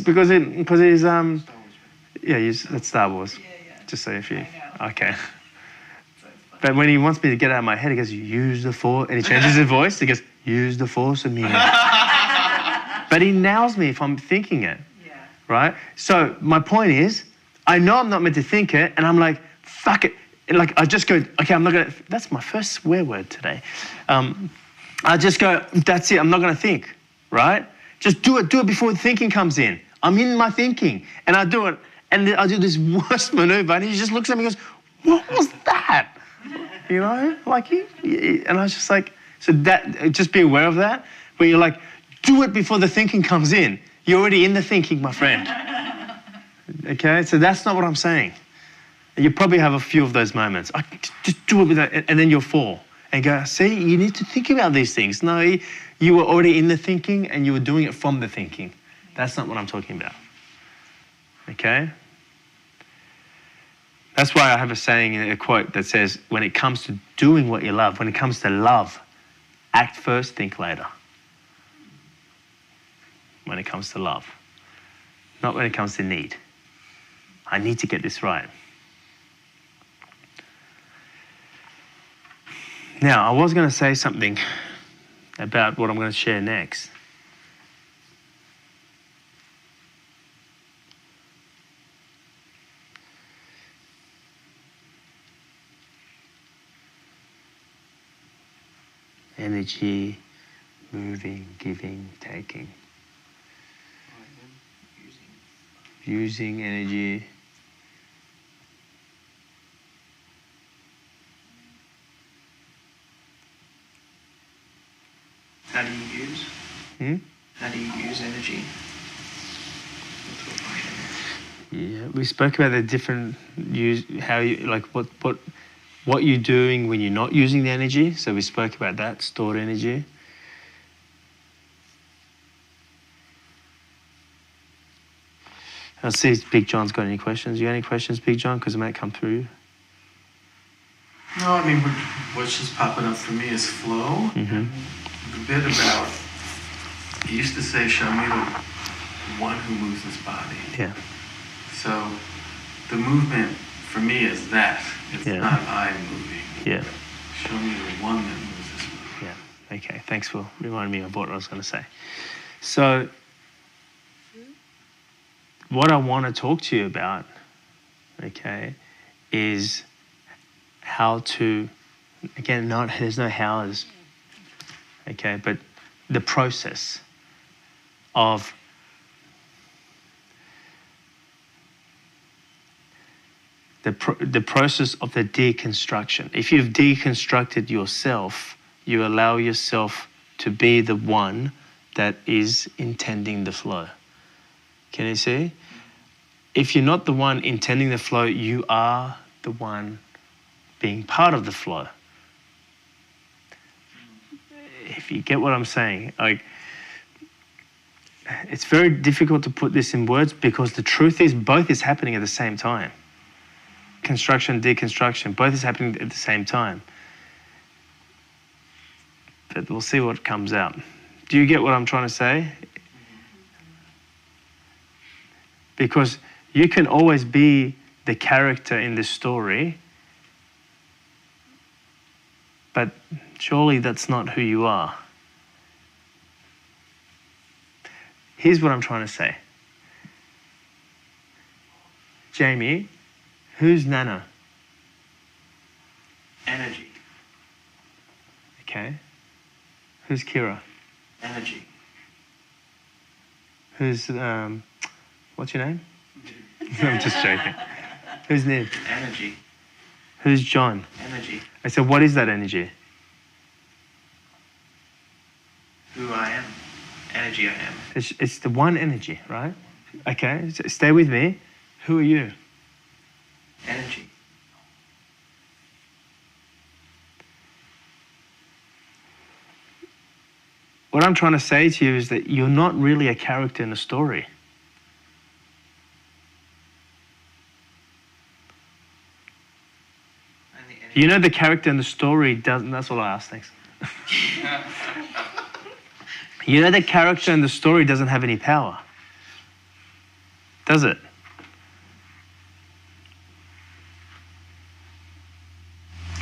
that's Star Wars. Just so if you okay. But when he wants me to get out of my head, he goes, use the force, and he changes his voice. He goes, use the force, Amir. But he nails me if I'm thinking it, right? So my point is, I know I'm not meant to think it, and I'm like, fuck it. And like I just go, okay, I'm not gonna. That's my first swear word today. I just go, that's it. I'm not gonna think, right? Just do it before the thinking comes in. I'm in my thinking, and I do it, and I do this worst maneuver, and he just looks at me and goes, what was that? You know, like and I was just like, so that, just be aware of that, where you're like, do it before the thinking comes in. You're already in the thinking, my friend. Okay, so that's not what I'm saying. You probably have a few of those moments. Just do it with that, and then you'll fall and go, see, you need to think about these things. No, you were already in the thinking and you were doing it from the thinking. That's not what I'm talking about. Okay? That's why I have a saying, a quote that says, when it comes to doing what you love, when it comes to love, act first, think later. When it comes to love. Not when it comes to need. I need to get this right. Now, I was going to say something about what I'm going to share next. Energy, moving, giving, taking. Using energy. How do you use? How do you use energy? Yeah, we spoke about the different use, how you like what you're doing when you're not using the energy. So we spoke about that, stored energy. I'll see if Big John's got any questions. You got any questions, Big John? Because it might come through. No, I mean, what's just popping up for me is flow. Mm-hmm. The bit about, he used to say, show me the one who moves this body. Yeah. So the movement for me is that. It's not I moving. Yeah. Show me the one that moves this body. Yeah. Okay. Thanks for reminding me of what I was going to say. So what I want to talk to you about, okay, is how to, again, there's no hows, okay, but the process of the process of the deconstruction. If you've deconstructed yourself, you allow yourself to be the one that is intending the flow. Can you see? If you're not the one intending the flow, you are the one being part of the flow. If you get what I'm saying, like, it's very difficult to put this in words because the truth is both is happening at the same time. Construction, deconstruction, both is happening at the same time. But we'll see what comes out. Do you get what I'm trying to say? Because you can always be the character in this story, but surely that's not who you are. Here's what I'm trying to say. Jamie, who's Nana? Energy. Okay. Who's Kira? Energy. Who's, what's your name? I'm just joking. Who's Niv? Energy. Who's John? Energy. I said, what is that energy? Who I am. Energy I am. It's the one energy, right? Okay, so stay with me. Who are you? Energy. What I'm trying to say to you is that you're not really a character in a story. And the energy. You know the character in the story doesn't... That's all I asked, thanks. You know the character in the story doesn't have any power. Does it?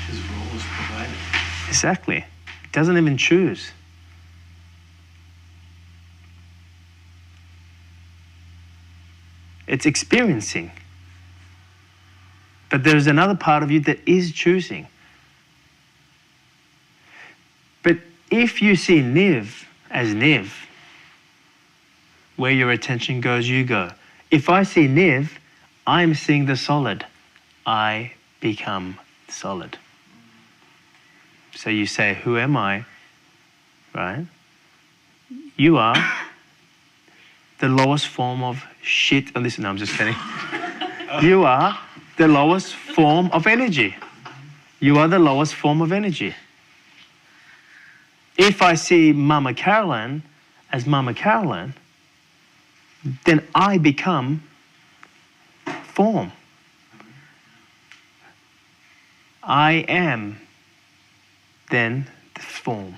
His role is provided. Exactly. It doesn't even choose. It's experiencing. But there's another part of you that is choosing. But if you see Niv as Niv, where your attention goes, you go. If I see Niv, I'm seeing the solid. I become solid. So you say, who am I? Right? You are the lowest form of shit. Oh, listen, no, I'm just kidding. You are the lowest form of energy. You are the lowest form of energy. If I see Mama Carolyn as Mama Carolyn, then I become form. I am then the form.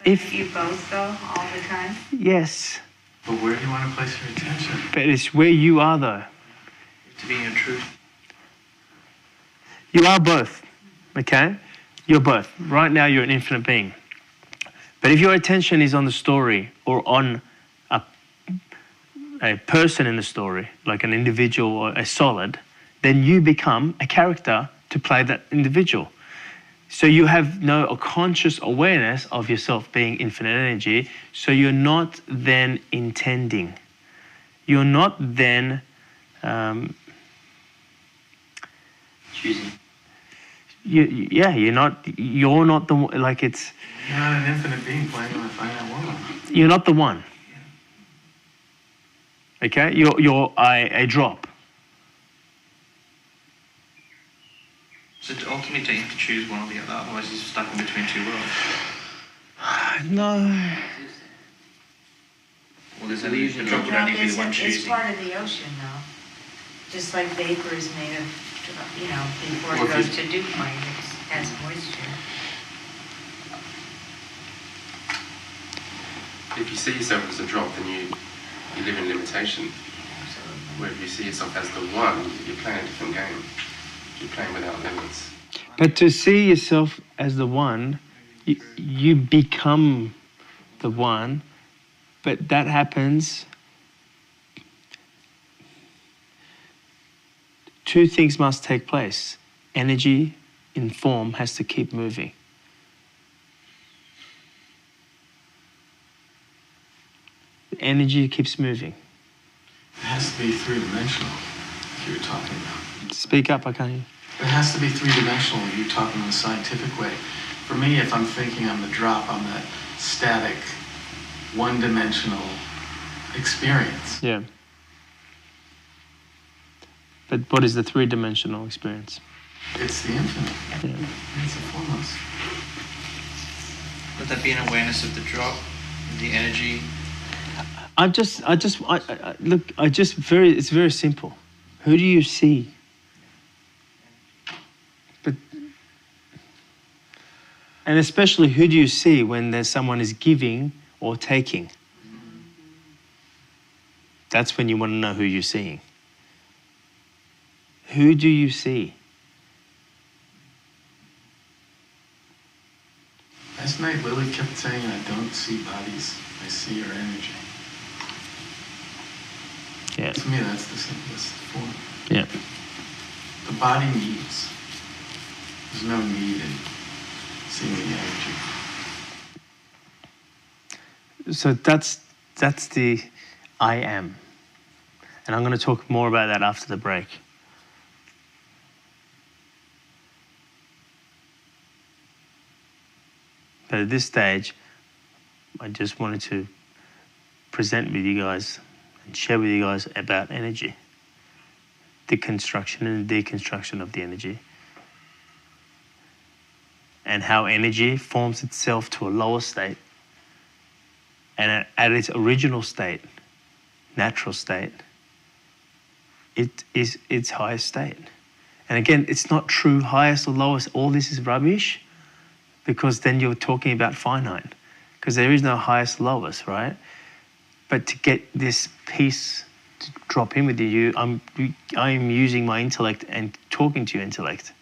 If you both though, all the time? yes, But where do you want to place your attention? but it's where you are though. To be in your truth. You are both, okay? You're both. Right now you're an infinite being. But if your attention is on the story or on a person in the story, like an individual or a solid, then you become a character to play that individual. So you have no conscious awareness of yourself being infinite energy, so you're not then intending. You're not then Choosing. you're not the like it's You're not an infinite being playing on a finite world. you're not the one. Okay, you're a drop. So ultimately, you have to choose one or the other, otherwise you're stuck in between two worlds. No. Well, there's only the drop would only be the one It's choosing. part of the ocean though. Just like vapor is made of, before Well, it if goes you- to dew point, it has moisture. If you see yourself as a drop, then you live in limitation. Where if you see yourself as the one, you're playing a different game. You're playing without limits. But to see yourself as the one, you become the one, but that happens. Two things must take place. Energy in form has to keep moving. Energy keeps moving. It has to be three-dimensional, if you were talking about. Speak up, I can't hear you. It has to be three-dimensional if you're talking in a scientific way. For me, if I'm thinking I'm the drop, I'm that static, one-dimensional experience. Yeah. But what is the three-dimensional experience? It's the infinite. Yeah. It's the formless. Would that be an awareness of the drop, the energy? It's very simple. Who do you see? And especially, who do you see when there's someone is giving or taking? That's when you want to know who you're seeing. Who do you see? Last night, Lily kept saying, I don't see bodies, I see your energy. Yeah. To me, that's the simplest form. Yeah. The body needs. There's no need in seeing the energy. So that's the I am. And I'm going to talk more about that after the break. But at this stage, I just wanted to present with you guys and share with you guys about energy, the construction and deconstruction of the energy, and how energy forms itself to a lower state, and at its original state, natural state, it is its highest state. And again, it's not true highest or lowest. All this is rubbish, because then you're talking about finite, because there is no highest, lowest, right? But to get this piece to drop in with you, I'm using my intellect and talking to your intellect.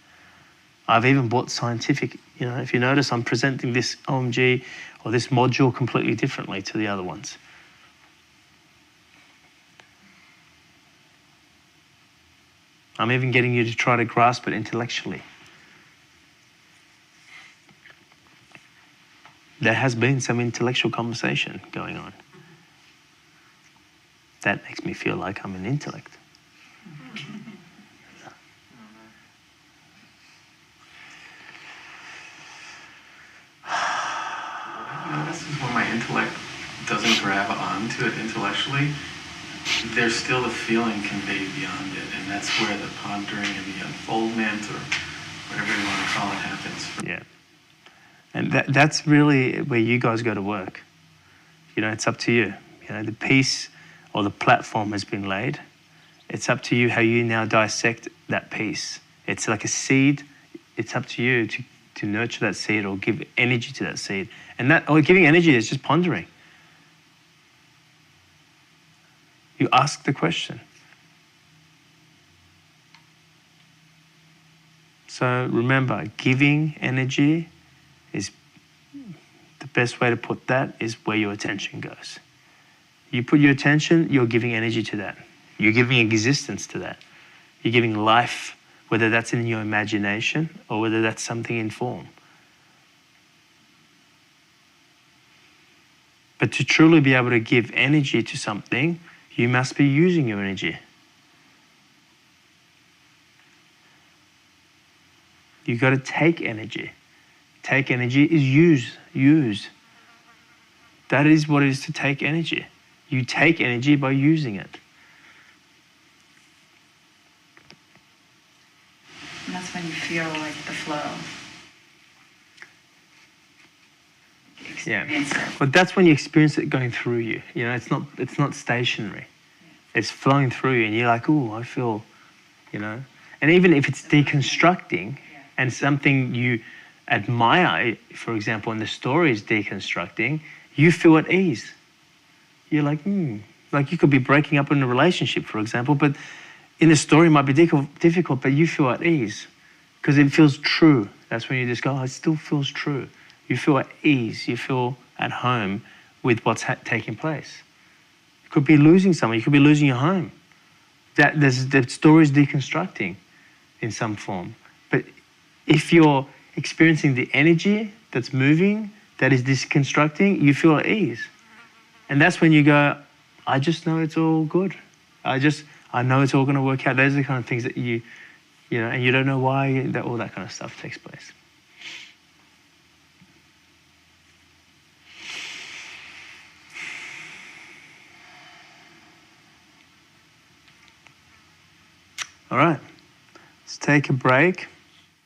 I've even brought scientific, if you notice, I'm presenting this OMG or this module completely differently to the other ones. I'm even getting you to try to grasp it intellectually. There has been some intellectual conversation going on. That makes me feel like I'm an intellect. This is when my intellect doesn't grab onto it intellectually. There's still a feeling conveyed beyond it, and that's where the pondering and the unfoldment, or whatever you want to call it, happens. Yeah. And that's really where you guys go to work. It's up to you. The piece or the platform has been laid. It's up to you how you now dissect that piece. It's like a seed. It's up to you to nurture that seed or give energy to that seed. And giving energy is just pondering. You ask the question. So remember, giving energy is the best way to put that is where your attention goes. You put your attention, you're giving energy to that. You're giving existence to that. You're giving life, whether that's in your imagination or whether that's something in form. But to truly be able to give energy to something, you must be using your energy. You've got to take energy. Take energy is use. That is what it is to take energy. You take energy by using it. And that's when you feel like the flow. Yeah, Experience it. but that's when you experience it going through you. It's not stationary. It's flowing through you, and you're like, "Ooh, I feel," And even if it's deconstructing, and something you admire, for example, and the story is deconstructing, you feel at ease. You're like, Like you could be breaking up in a relationship, for example, but in the story it might be difficult, but you feel at ease because it feels true. That's when you just go, it still feels true. You feel at ease. You feel at home with what's taking place. You could be losing someone. You could be losing your home. The story is deconstructing in some form. But if you're experiencing the energy that's moving, that is deconstructing, you feel at ease. And that's when you go, I just know it's all good. I know it's all going to work out. Those are the kind of things that and you don't know why all that kind of stuff takes place. All right, let's take a break.